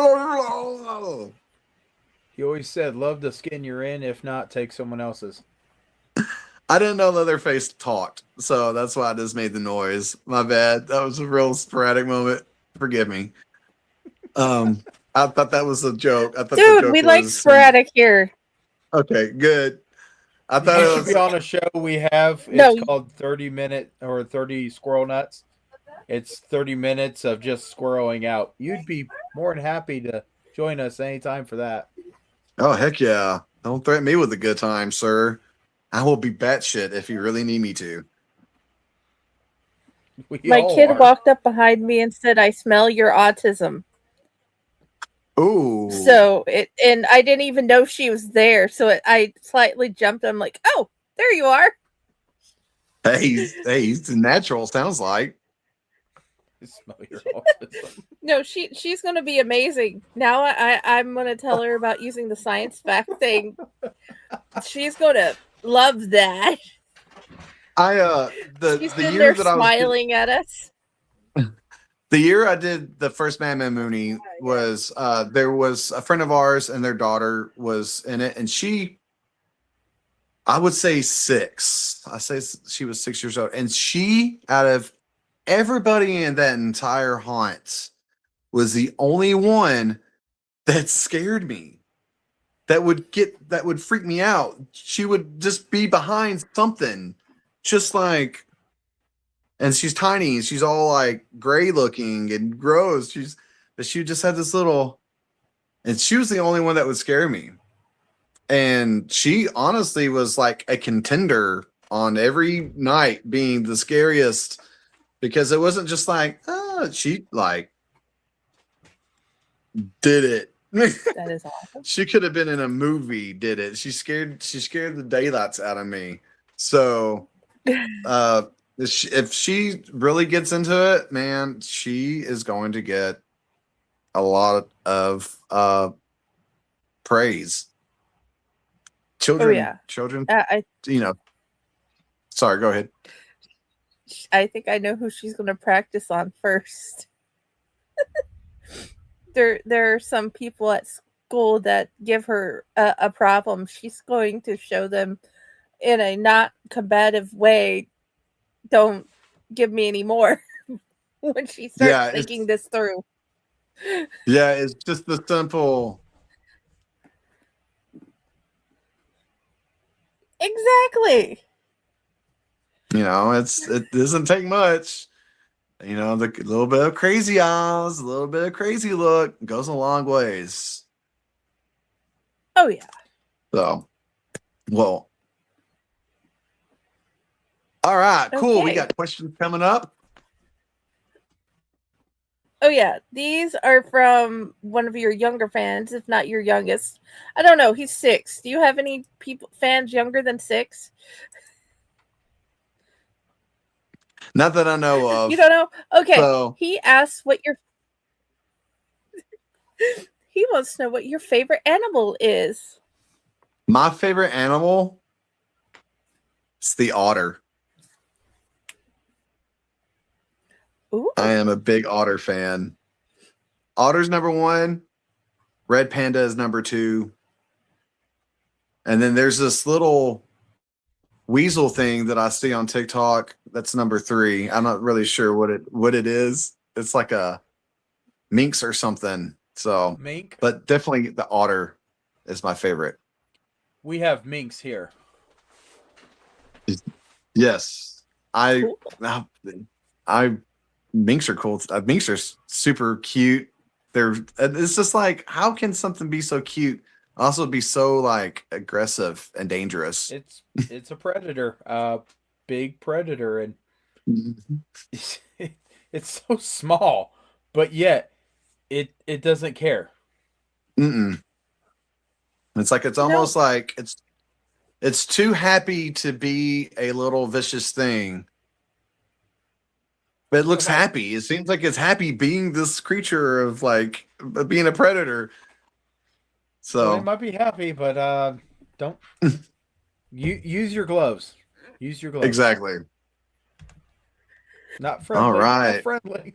always said, love the skin you're in. If not, take someone else's. I didn't know Leatherface talked, so that's why I just made the noise. My bad. That was a real sporadic moment. Forgive me. I thought that was a joke. I thought the Dude, joke we like was- sporadic here. Okay, good. I thought You it should was be on a show we have. It's No. called 30 Minute or 30 Squirrel Nuts. It's 30 minutes of just squirreling out. You'd be more than happy to join us anytime for that. Oh, heck yeah. Don't threaten me with a good time, sir. I will be batshit if you really need me to. We My all kid are. walked up behind me and said, I smell your autism. Ooh. So and I didn't even know she was there. So I slightly jumped. I'm like, oh, there you are. Hey, he's natural, sounds like. Smell your autism. No, she's gonna be amazing. Now I'm gonna tell her about using the science fact thing. She's gonna love that. The She's been year there that I was smiling at us. the year I did the first Madman Moony was there was a friend of ours and their daughter was in it, and I would say 6. I say she was 6 years old, and she, out of everybody in that entire haunt, was the only one that scared me. that would freak me out. She would just be behind something, just like, and she's tiny and she's all like gray looking and gross. But she just had this little, and she was the only one that would scare me. And she honestly was like a contender on every night being the scariest, because it wasn't just like, she like did it. That is awesome. She could have been in a movie, did it. She scared the daylights out of me. So if she really gets into it, man, she is going to get a lot of praise. Children, sorry, go ahead. I think I know who she's going to practice on first. There are some people at school that give her a problem. She's going to show them in a not combative way, don't give me any more, when she starts thinking this through. Yeah, it's just the simple. Exactly. It doesn't take much. The little bit of crazy eyes, a little bit of crazy look goes a long ways. Oh yeah. So, well, all right, cool. Okay. We got questions coming up. Oh yeah, these are from one of your younger fans, if not your youngest. I don't know. He's 6. Do you have any fans younger than 6? Not that I know of. You don't know? Okay. So, he asks he wants to know what your favorite animal is. my favorite animal is the otter. Ooh. I am a big otter fan. Otter's number 1. Red panda is number 2. And then there's this little weasel thing that I see on TikTok. That's number 3. I'm not really sure what it is. It's like a minx or something. So Mink? but definitely the otter is my favorite. We have minks here. Yes. Minks are cool. Minks are super cute. It's just like, how can something be so cute, also be so like aggressive and dangerous? It's a predator, big predator, and it's so small, but yet it doesn't care. It's like, it's almost like it's too happy to be a little vicious thing. But it looks happy. It seems like it's happy being this creature of like being a predator. So it might be happy, but don't use your gloves. Use your gloves. Exactly. Not friendly. All right. Not friendly.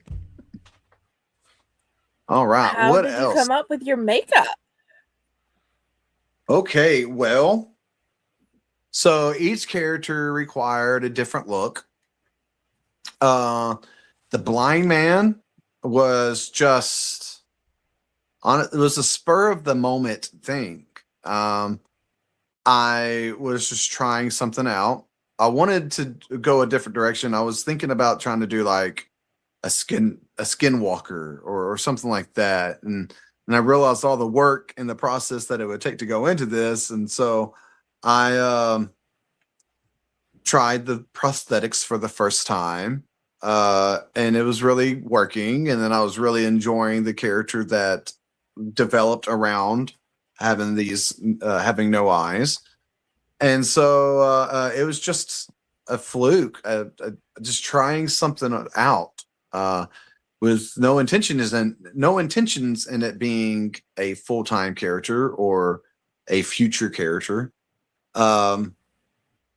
All right. How what did else? you come up with your makeup? Okay, well, so each character required a different look. The blind man was just it was a spur of the moment thing. I was just trying something out. I wanted to go a different direction. I was thinking about trying to do like a skinwalker or something like that. And I realized all the work and the process that it would take to go into this. And so I tried the prosthetics for the first time. And it was really working. And then I was really enjoying the character that developed around having having no eyes. And so it was just a fluke, just trying something out with no intentions in it being a full-time character or a future character. And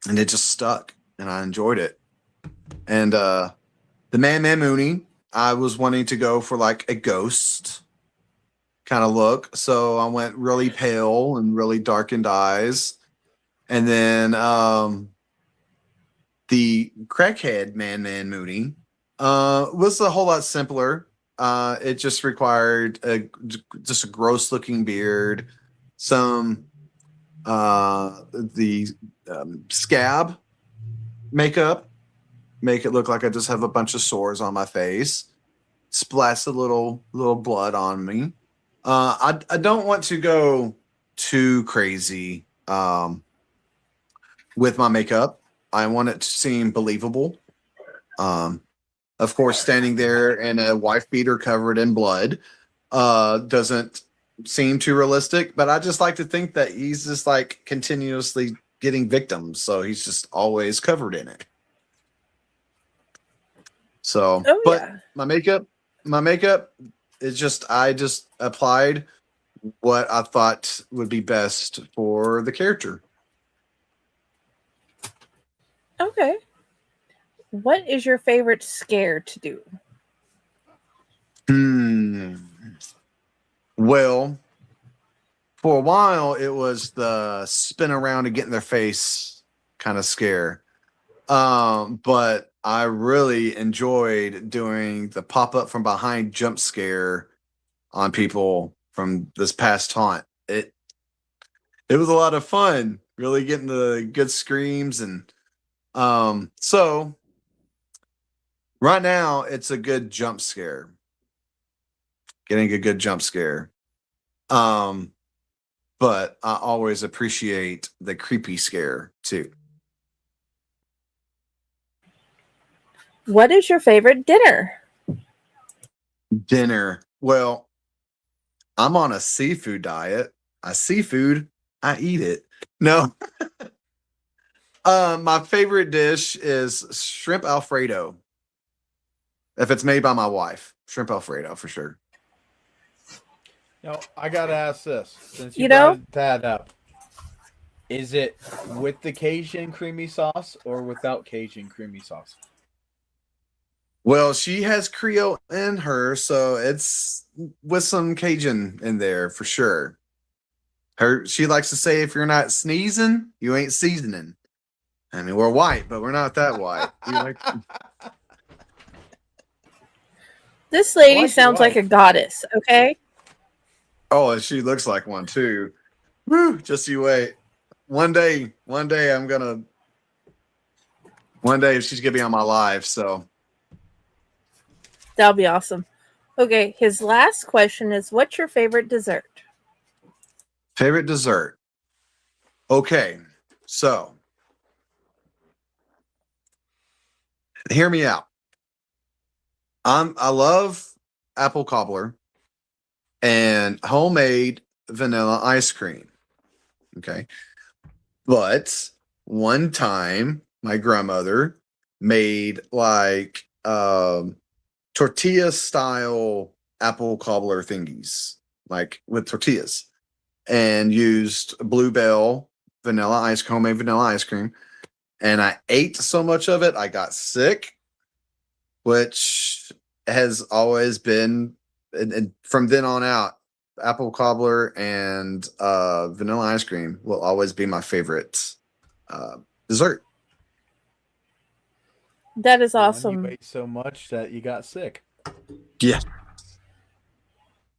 it just stuck, and I enjoyed it. And the Madman Moony, I was wanting to go for like a ghost kind of look, so I went really pale and really darkened eyes. And then the crackhead Madman Moony was a whole lot simpler. It just required just a gross looking beard, some the scab makeup, make it look like I just have a bunch of sores on my face, splash a little blood on me. I don't want to go too crazy with my makeup. I want it to seem believable. Of course, standing there in a wife beater covered in blood doesn't seem too realistic, but I just like to think that he's just like continuously getting victims, so he's just always covered in it. So, but my makeup is just, I just applied what I thought would be best for the character. Okay. What is your favorite scare to do? Well, for a while, it was the spin around and get in their face kind of scare. But I really enjoyed doing the pop up from behind jump scare on people from this past taunt. It was a lot of fun, really getting the good screams. And so right now, it's a good jump scare. Getting a good jump scare. But I always appreciate the creepy scare too. What is your favorite dinner? Dinner. Well, I'm on a seafood diet. I eat it. No. My favorite dish is shrimp Alfredo. If it's made by my wife, shrimp Alfredo for sure. Now, I gotta ask this, since You brought that up. Is it with the Cajun creamy sauce or without Cajun creamy sauce? Well, she has Creole in her, so it's with some Cajun in there for sure. She likes to say, if you're not sneezing, you ain't seasoning. I mean, we're white, but we're not that white. This lady sounds like a goddess, okay? Oh, and she looks like one too. Woo, just you wait. One day she's gonna be on my live, so that'll be awesome. Okay, his last question is, what's your favorite dessert? Favorite dessert. Okay, so hear me out. I love apple cobbler and homemade vanilla ice cream. Okay. But one time my grandmother made like tortilla style apple cobbler thingies, like with tortillas, and used Bluebell homemade vanilla ice cream. And I ate so much of it, I got sick, which has always been, and from then on out, apple cobbler and vanilla ice cream will always be my favorite dessert. That is awesome. You ate so much that you got sick. Yeah.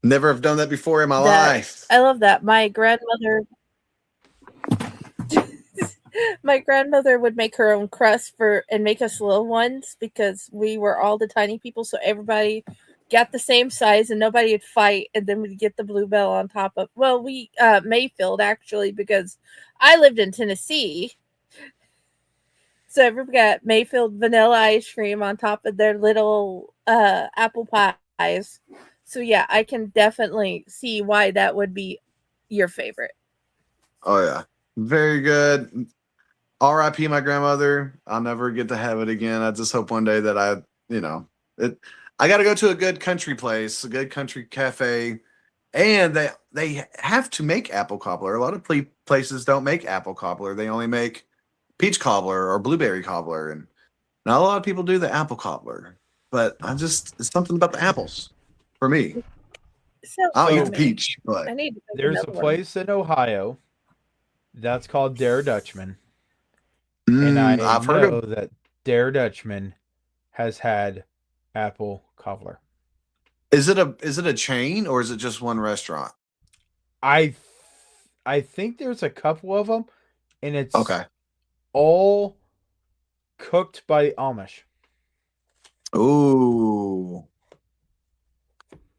Never have done that before in my life. I love that. My grandmother would make her own crust and make us little ones because we were all the tiny people, so everybody got the same size and nobody would fight, and then we'd get the Bluebell on top of, well, we Mayfield actually, because I lived in Tennessee, so everybody got Mayfield vanilla ice cream on top of their little apple pies. So yeah, I can definitely see why that would be your favorite. Oh yeah, very good. R.I.P. my grandmother. I'll never get to have it again. I just hope one day that I got to go to a good country place, a good country cafe, and they have to make apple cobbler. A lot of places don't make apple cobbler. They only make peach cobbler or blueberry cobbler, and not a lot of people do the apple cobbler. But it's something about the apples for me. I'll eat the peach, but there's a place in Ohio that's called Dare Dutchman. And I've heard that Dare Dutchman has had apple cobbler. Is it a chain or is it just one restaurant? I I think there's a couple of them, and it's Okay. all cooked by Amish. Ooh.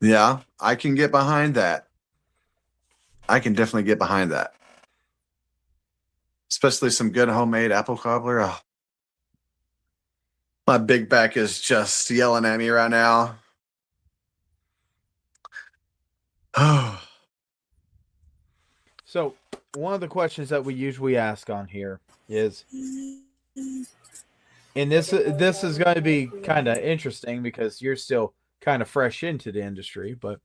Yeah, I can get behind that. I can definitely get behind that. Especially some good homemade apple cobbler. Oh, my big back is just yelling at me right now. Oh. So, one of the questions that we usually ask on here is, and this is going to be kind of interesting because you're still kind of fresh into the industry, but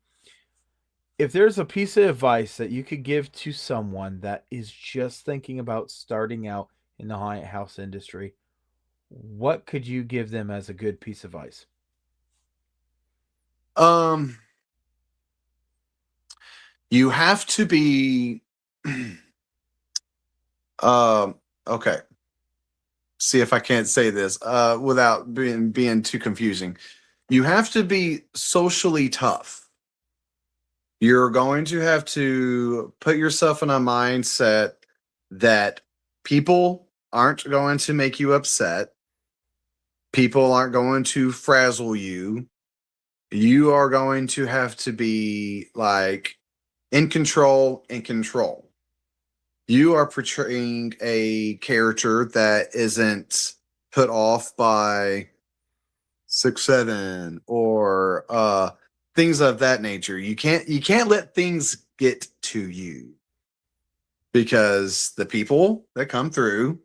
if there's a piece of advice that you could give to someone that is just thinking about starting out in the haunted house industry, what could you give them as a good piece of advice? You have to be okay. See if I can't say this without being too confusing. You have to be socially tough. You're going to have to put yourself in a mindset that people aren't going to make you upset. People aren't going to frazzle you. You are going to have to be like in control. You are portraying a character that isn't put off by 6'7" or things of that nature. You can't let things get to you, because the people that come through,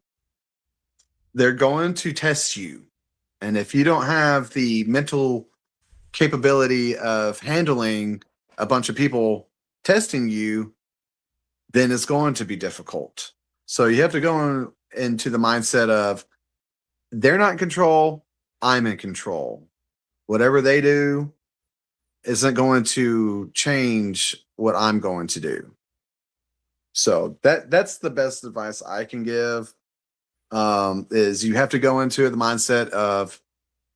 they're going to test you. And if you don't have the mental capability of handling a bunch of people testing you, then it's going to be difficult. So you have to go into the mindset of, they're not in control, I'm in control. Whatever they do isn't going to change what I'm going to do. So that's the best advice I can give. Is you have to go into the mindset of,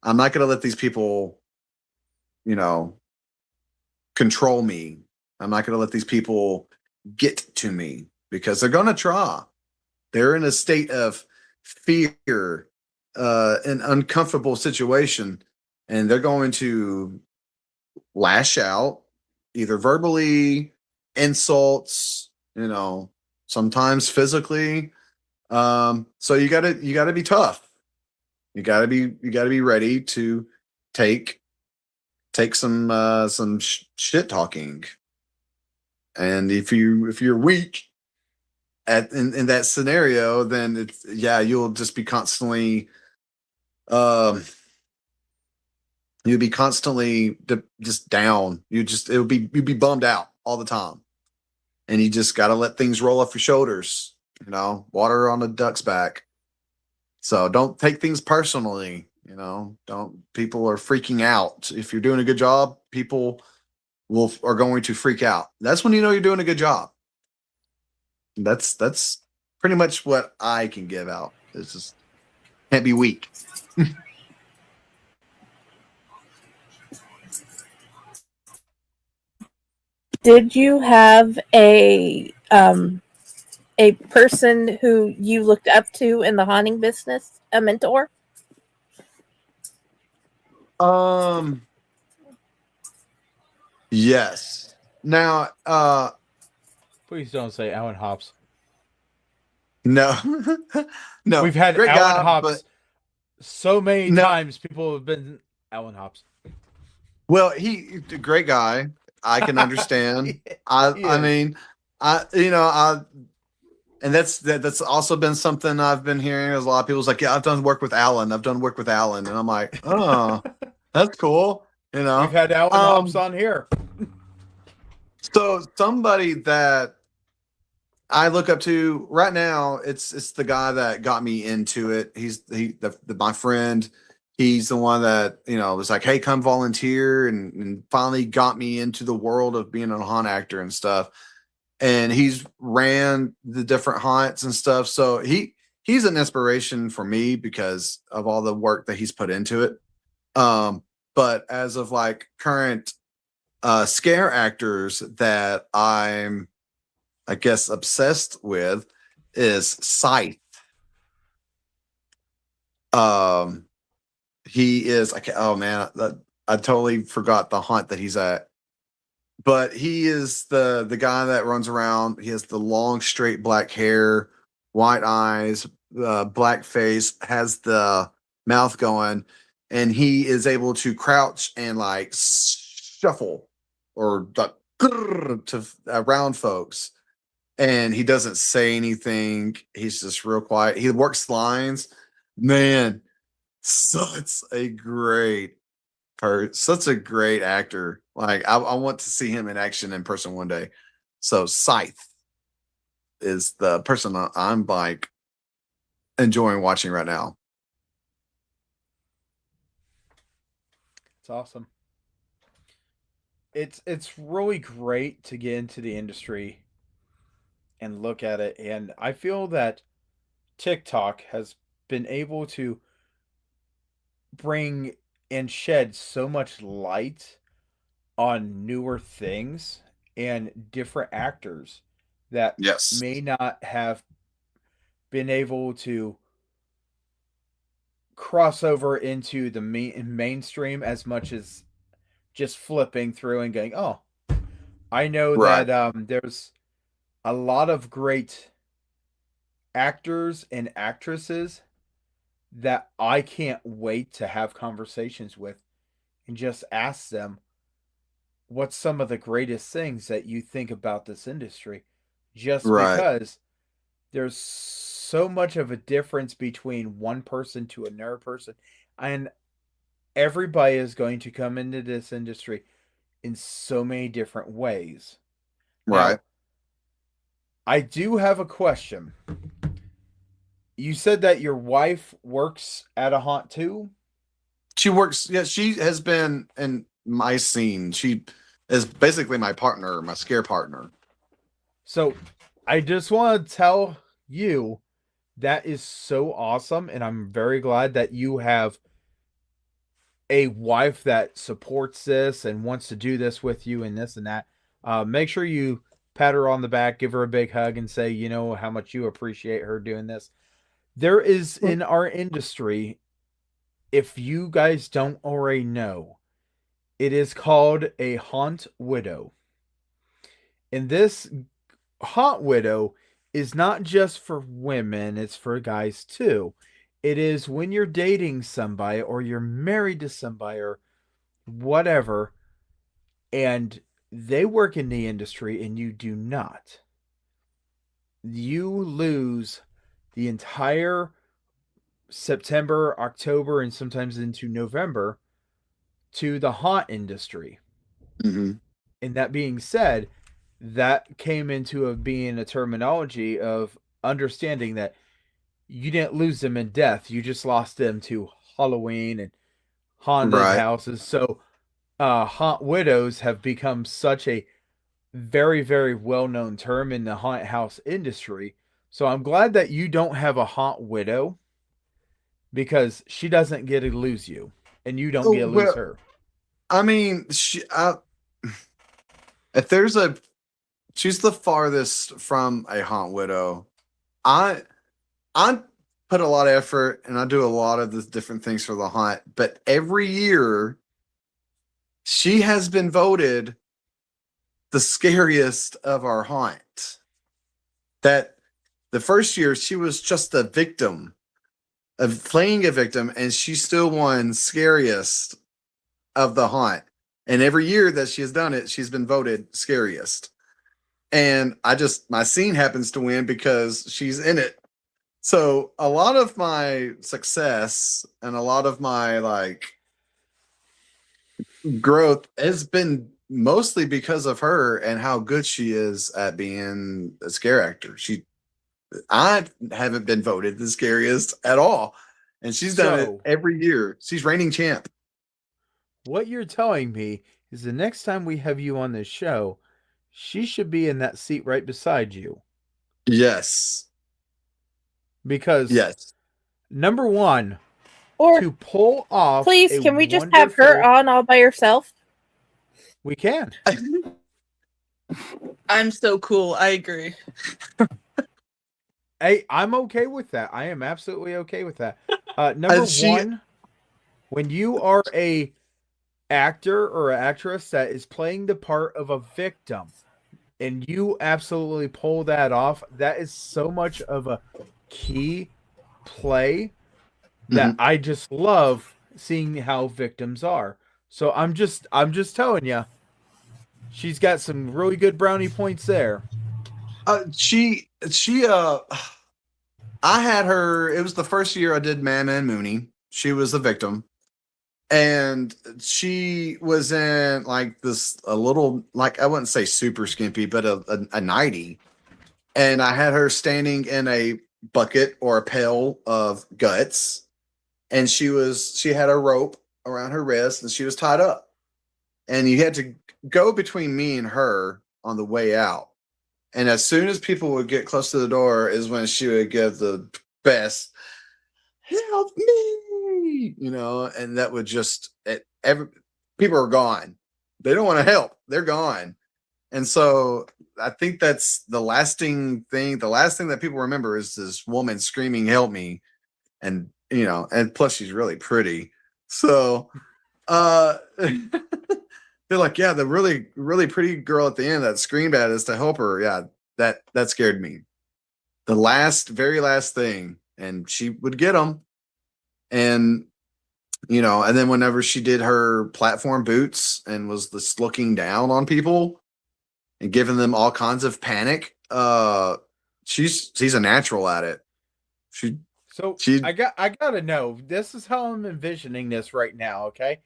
I'm not going to let these people, control me. I'm not going to let these people get to me, because they're going to try. They're in a state of fear, an uncomfortable situation, and they're going to lash out, either verbally, insults, sometimes physically. So you gotta be tough. You gotta be ready to take some shit talking. And if you're weak in that scenario, then you'll just be constantly you'll be constantly just down. You'd be bummed out all the time. And you just got to let things roll off your shoulders, water on a duck's back. So don't take things personally, people are freaking out. If you're doing a good job, people are going to freak out. That's when you're doing a good job. That's pretty much what I can give out. It's just, can't be weak. Did you have a person who you looked up to in the haunting business, a mentor? Yes. Now, Please don't say Alan Hops. no, no. We've had great Alan guy, Hops but so many times. People have been Alan Hops. well, he a great guy. I can understand. I mean, and that's also been something I've been hearing. There's a lot of people's like, yeah, I've done work with Alan, and I'm like, oh, that's cool. We've had Alan Hops on here. So somebody that I look up to right now, it's the guy that got me into it. He's my friend. He's the one that, was like, hey, come volunteer, and finally got me into the world of being a haunt actor and stuff. And he's ran the different haunts and stuff. So he's an inspiration for me because of all the work that he's put into it. But as of like current scare actors that I'm I guess, obsessed with is Scythe. He is. Oh man, I totally forgot the haunt that he's at. But he is the guy that runs around. He has the long, straight black hair, white eyes, black face, has the mouth going, and he is able to crouch and like shuffle or to around folks. And he doesn't say anything. He's just real quiet. He works lines. Man, such a great such a great actor. Like I want to see him in action in person one day. So Scythe is the person I'm like enjoying watching right now. It's awesome. It's really great to get into the industry and look at it, and I feel that TikTok has been able to bring and shed so much light on newer things and different actors that Yes. may not have been able to cross over into the mainstream as much as just flipping through and going, oh, I know Right. that there's a lot of great actors and actresses that I can't wait to have conversations with and just ask them what's some of the greatest things that you think about this industry, just Right. because there's so much of a difference between one person to another person, and everybody is going to come into this industry in so many different ways. Right. Now, I do have a question. You said that your wife works at a haunt too? She works. Yeah, she has been in my scene. She is basically my partner, my scare partner. So I just want to tell you that is so awesome, and I'm very glad that you have a wife that supports this and wants to do this with you and this and that. Make sure you pat her on the back, give her a big hug, and say, you know, how much you appreciate her doing this. There is in our industry, if you guys don't already know, it is called a haunt widow. And this haunt widow is not just for women, it's for guys too. It is when you're dating somebody or you're married to somebody or whatever, and they work in the industry and you do not. You lose the entire September, October, and sometimes into November to the haunt industry. Mm-hmm. And that being said, that came into being a terminology of understanding that you didn't lose them in death. You just lost them to Halloween and haunted houses. So haunt widows have become such a very, very well-known term in the haunt house industry. So I'm glad that you don't have a haunt widow, because she doesn't get to lose you and you don't get to lose her. I mean, she's the farthest from a haunt widow. I put a lot of effort and I do a lot of the different things for the haunt, but every year she has been voted the scariest of our haunt. That the first year she was just a victim of playing a victim, and she still won scariest of the haunt. And every year that she has done it, she's been voted scariest. And my scene happens to win because she's in it. So a lot of my success and a lot of my like growth has been mostly because of her and how good she is at being a scare actor. I haven't been voted the scariest at all. And she's done it every year. She's reigning champ. What you're telling me is the next time we have you on this show, she should be in that seat right beside you. Yes. Because number one, or to pull off. Please, can we just have her on all by herself? We can. I'm so cool. I agree. Hey, I'm okay with that. I am absolutely okay with that. Number And she, one, when you are a actor or actress that is playing the part of a victim and you absolutely pull that off, that is so much of a key play that Mhm. I just love seeing how victims are. So I'm just telling you, she's got some really good brownie points there. she, I had her. It was the first year I did Madman Moony. She was the victim, and she was in like this a little, like, I wouldn't say super skimpy, but a nightie. And I had her standing in a bucket or a pail of guts, and she had a rope around her wrist, and she was tied up. And you had to go between me and her on the way out. And as soon as people would get close to the door, is when she would give the best "help me," and that would just every people are gone. They don't want to help. They're gone. And so I think that's the lasting thing. The last thing that people remember is this woman screaming, "Help me." And and plus she's really pretty. So they're like, yeah, the really, really pretty girl at the end that screamed at us to help her. Yeah, that scared me. The very last thing, and she would get them. And and then whenever she did her platform boots and was just looking down on people and giving them all kinds of panic, she's a natural at it. She So she I gotta know. This is how I'm envisioning this right now. Okay,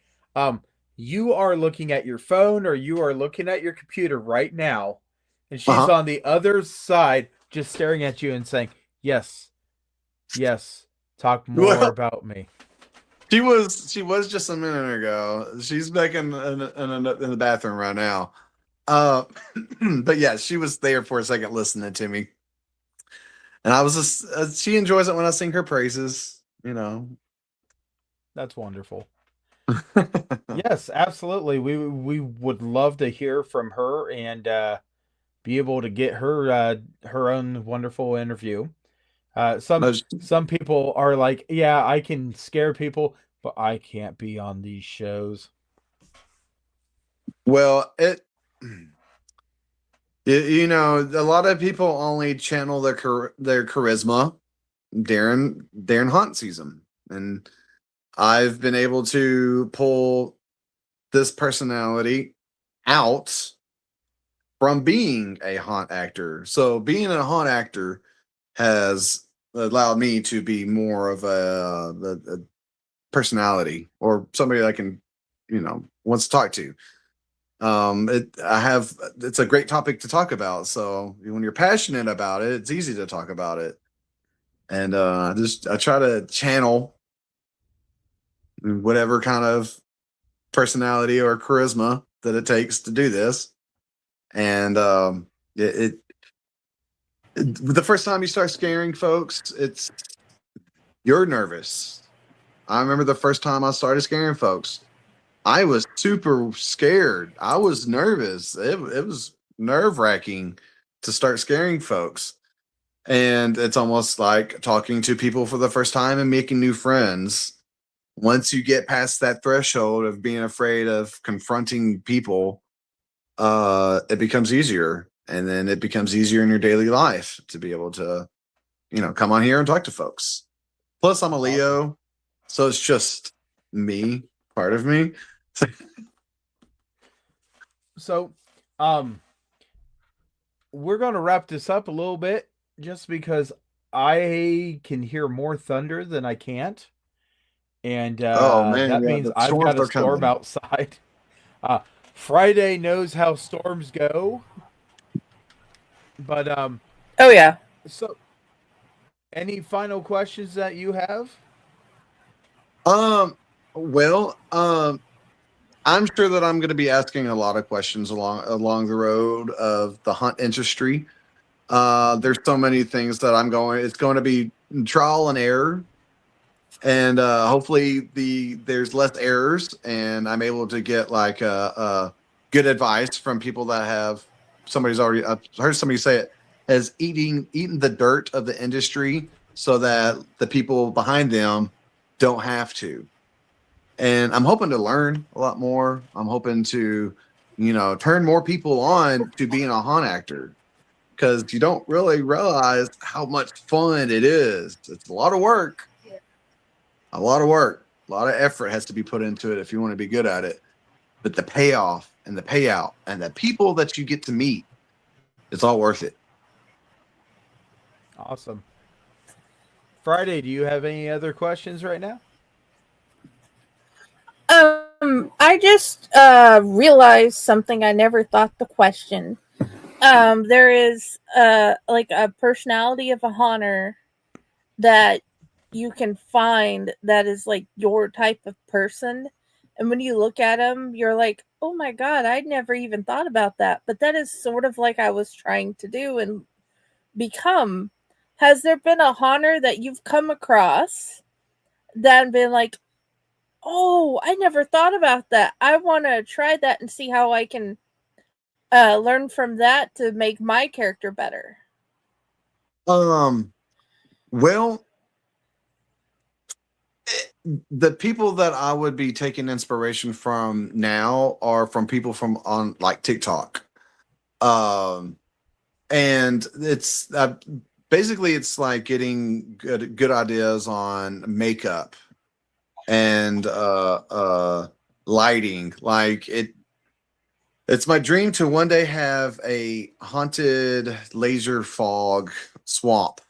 you are looking at your phone or you are looking at your computer right now, and she's uh-huh. on the other side, just staring at you and saying, "Yes, yes, talk more Well, about me." she was just a minute ago. She's back in the bathroom right now. Uh, but yeah, she was there for a second listening to me, and I was just. She enjoys it when I sing her praises. That's wonderful. Yes, absolutely. We would love to hear from her and be able to get her own wonderful interview. No, Some people are like, yeah, I can scare people, but I can't be on these shows. well, a lot of people only channel their charisma. Darren Hunt sees them, and I've been able to pull this personality out from being a haunt actor. So being a haunt actor has allowed me to be more of a personality or somebody I can, wants to talk to. It's a great topic to talk about. So when you're passionate about it, it's easy to talk about it. And I try to channel whatever kind of personality or charisma that it takes to do this. And the first time you start scaring folks, you're nervous. I remember the first time I started scaring folks, I was super scared. I was nervous. It was nerve wracking to start scaring folks. And it's almost like talking to people for the first time and making new friends. Once you get past that threshold of being afraid of confronting people, it becomes easier. And then it becomes easier in your daily life to be able to, come on here and talk to folks. Plus, I'm a Leo, so it's just me, part of me. So, we're going to wrap this up a little bit just because I can hear more thunder than I can't. And Oh man, that yeah, means the I've storms got a are storm coming. outside. Friday knows how storms go. But Oh yeah. so any final questions that you have? Well, I'm sure that I'm going to be asking a lot of questions along the road of the hunt industry. There's so many things that it's going to be trial and error, and hopefully there's less errors, and I'm able to get like good advice from people that have I've heard somebody say it as eating the dirt of the industry so that the people behind them don't have to. And I'm hoping to learn a lot more. I'm hoping to, turn more people on to being a haunt actor, because you don't really realize how much fun it is. It's a lot of work. A lot of work. A lot of effort has to be put into it if you want to be good at it. But the payoff and the payout and the people that you get to meet, it's all worth it. Awesome. Friday, do you have any other questions right now? I just realized something I never thought to question. There is like a personality of a haunter that you can find that is like your type of person, and when you look at them, you're like, oh my god, I'd never even thought about that. But that is sort of like I was trying to do and become. Has there been a haunter that you've come across that been like, oh, I never thought about that, I want to try that and see how I can learn from that to make my character better? Well, the people that I would be taking inspiration from now are from people from on like TikTok. And it's basically it's like getting good ideas on makeup and lighting. Like it's my dream to one day have a haunted laser fog swamp.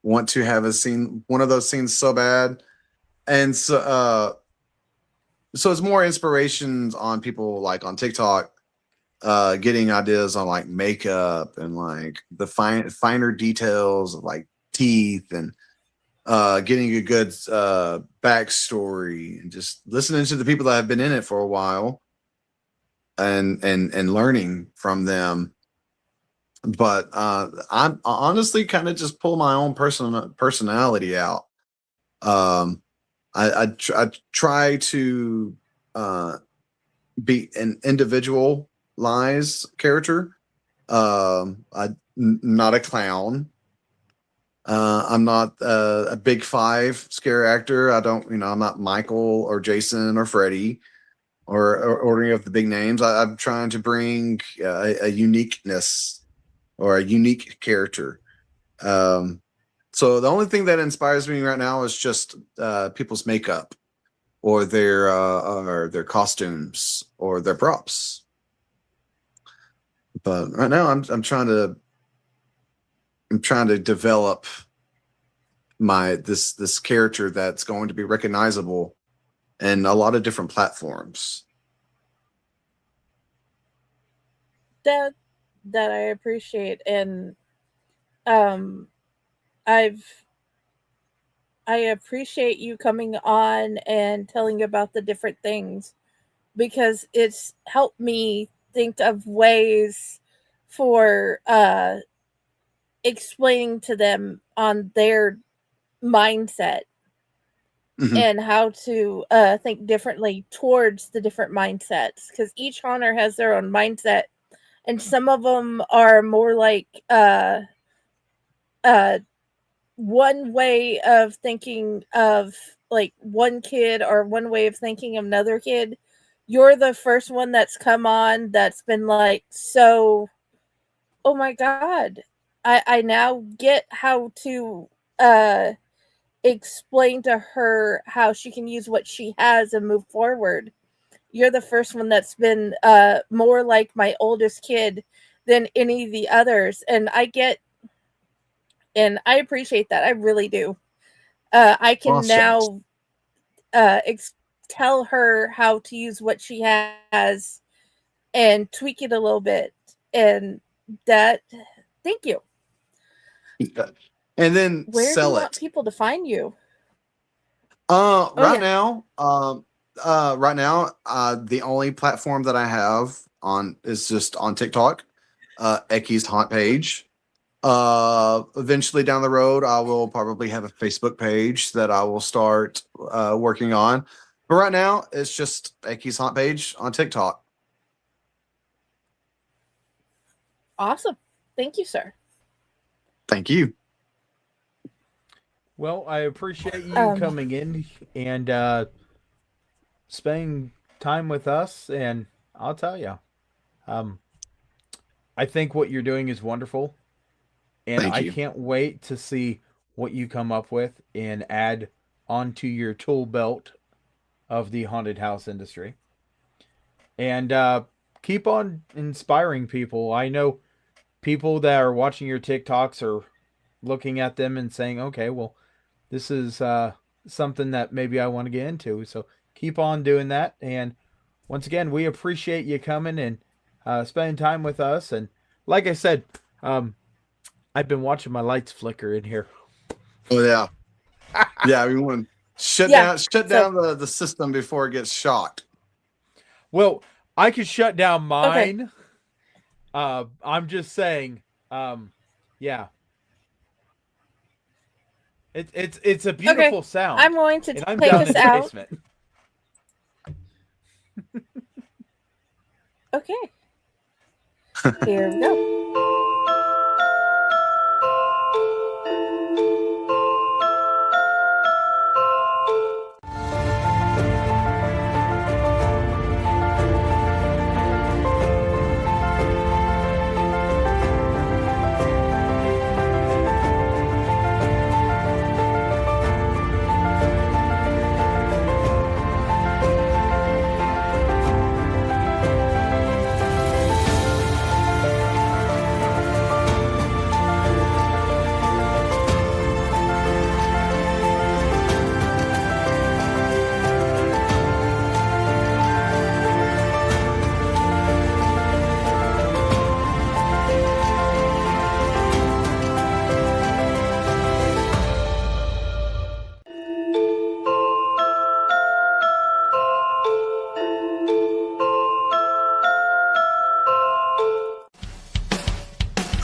Want to have one of those scenes so bad. And so it's more inspirations on people like on TikTok, getting ideas on like makeup and like the finer details of like teeth, and getting a good backstory, and just listening to the people that have been in it for a while and learning from them. But I'm honestly kind of just pull my own personality out. I try to be an individualized character. I'm not a clown. I'm not a big five scare actor. I'm not Michael or Jason or Freddy or any of the big names. I'm trying to bring a uniqueness or a unique character. So the only thing that inspires me right now is just people's makeup or their costumes or their props. But right now I'm trying to develop this character that's going to be recognizable in a lot of different platforms. That I appreciate, and I appreciate you coming on and telling about the different things, because it's helped me think of ways for explaining to them on their mindset, and how to think differently towards the different mindsets, because each haunter has their own mindset, and some of them are more like one way of thinking of like one kid, or one way of thinking of another kid. You're the first one that's come on that's been like, so, oh my god, I now get how to explain to her how she can use what she has and move forward. You're the first one that's been more like my oldest kid than any of the others, and I appreciate that. I really do. I can Awesome. now tell her how to use what she has and tweak it a little bit, and that. Thank you. And then Where sell do you it. want people to find you? Right now, the only platform that I have on is just on TikTok, Ecky's Haunt page. Eventually down the road, I will probably have a Facebook page that I will start working on. But right now, it's just Ecky's Haunt page on TikTok. Awesome. Thank you, sir. Thank you. Well, I appreciate you coming in and spending time with us. And I'll tell you, I think what you're doing is wonderful. And Thank I you. can't wait to see what you come up with and add onto your tool belt of the haunted house industry. And keep on inspiring people. I know people that are watching your TikToks are looking at them and saying, okay, well, this is something that maybe I want to get into. So keep on doing that. And once again, we appreciate you coming and spending time with us. And like I said, I've been watching my lights flicker in here. Oh yeah. Yeah, we want to shut down the system before it gets shocked. Well, I could shut down mine. Okay. I'm just saying, yeah. It's a beautiful sound. I'm going to and I'm take down this in the out. basement. Okay. Here we go.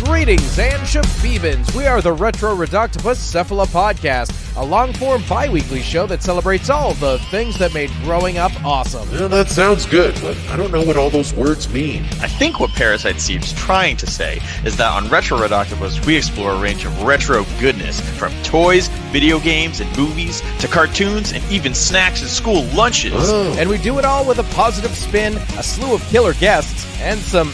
Greetings and shabibans. We are the Retro Reductopus Cephala Podcast, a long-form bi-weekly show that celebrates all the things that made growing up awesome. Yeah, that sounds good, but I don't know what all those words mean. I think what Parasite Steve's trying to say is that on Retro Reductopus, we explore a range of retro goodness, from toys, video games, and movies, to cartoons, and even snacks and school lunches. Oh. And we do it all with a positive spin, a slew of killer guests, and some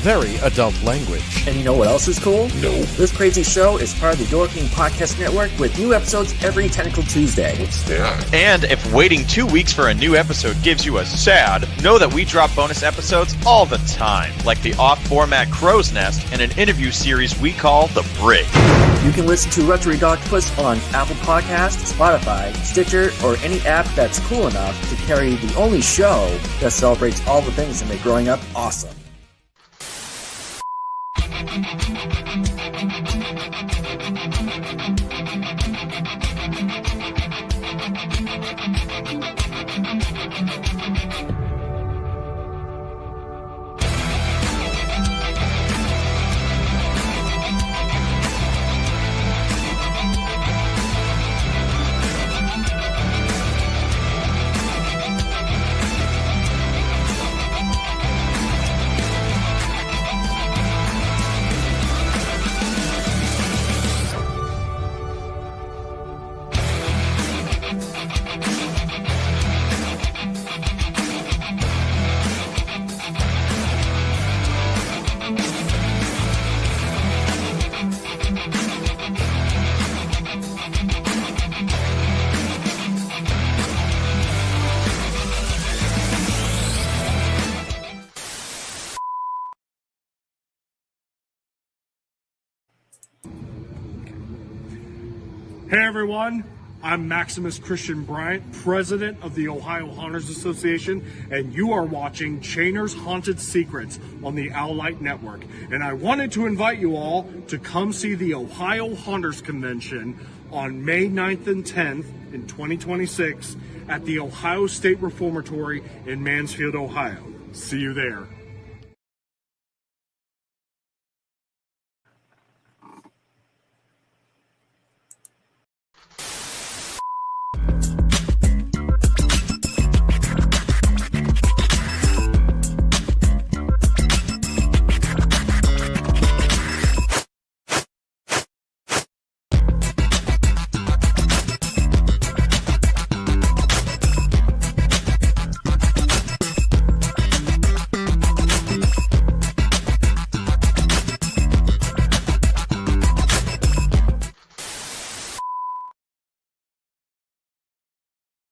very adult language. And you know what else is cool? No. This crazy show is part of the Door King Podcast Network with new episodes every Tentacle Tuesday. What's that? And if waiting 2 weeks for a new episode gives you a sad, know that we drop bonus episodes all the time, like the off-format Crow's Nest and an interview series we call The Brig. You can listen to Retro Reductopus on Apple Podcasts, Spotify, Stitcher, or any app that's cool enough to carry the only show that celebrates all the things that make growing up awesome. Hey everyone, I'm Maximus Christian Bryant, President of the Ohio Haunters Association, and you are watching Chainer's Haunted Secrets on the Owlite Network. And I wanted to invite you all to come see the Ohio Haunters Convention on May 9th and 10th in 2026 at the Ohio State Reformatory in Mansfield, Ohio. See you there.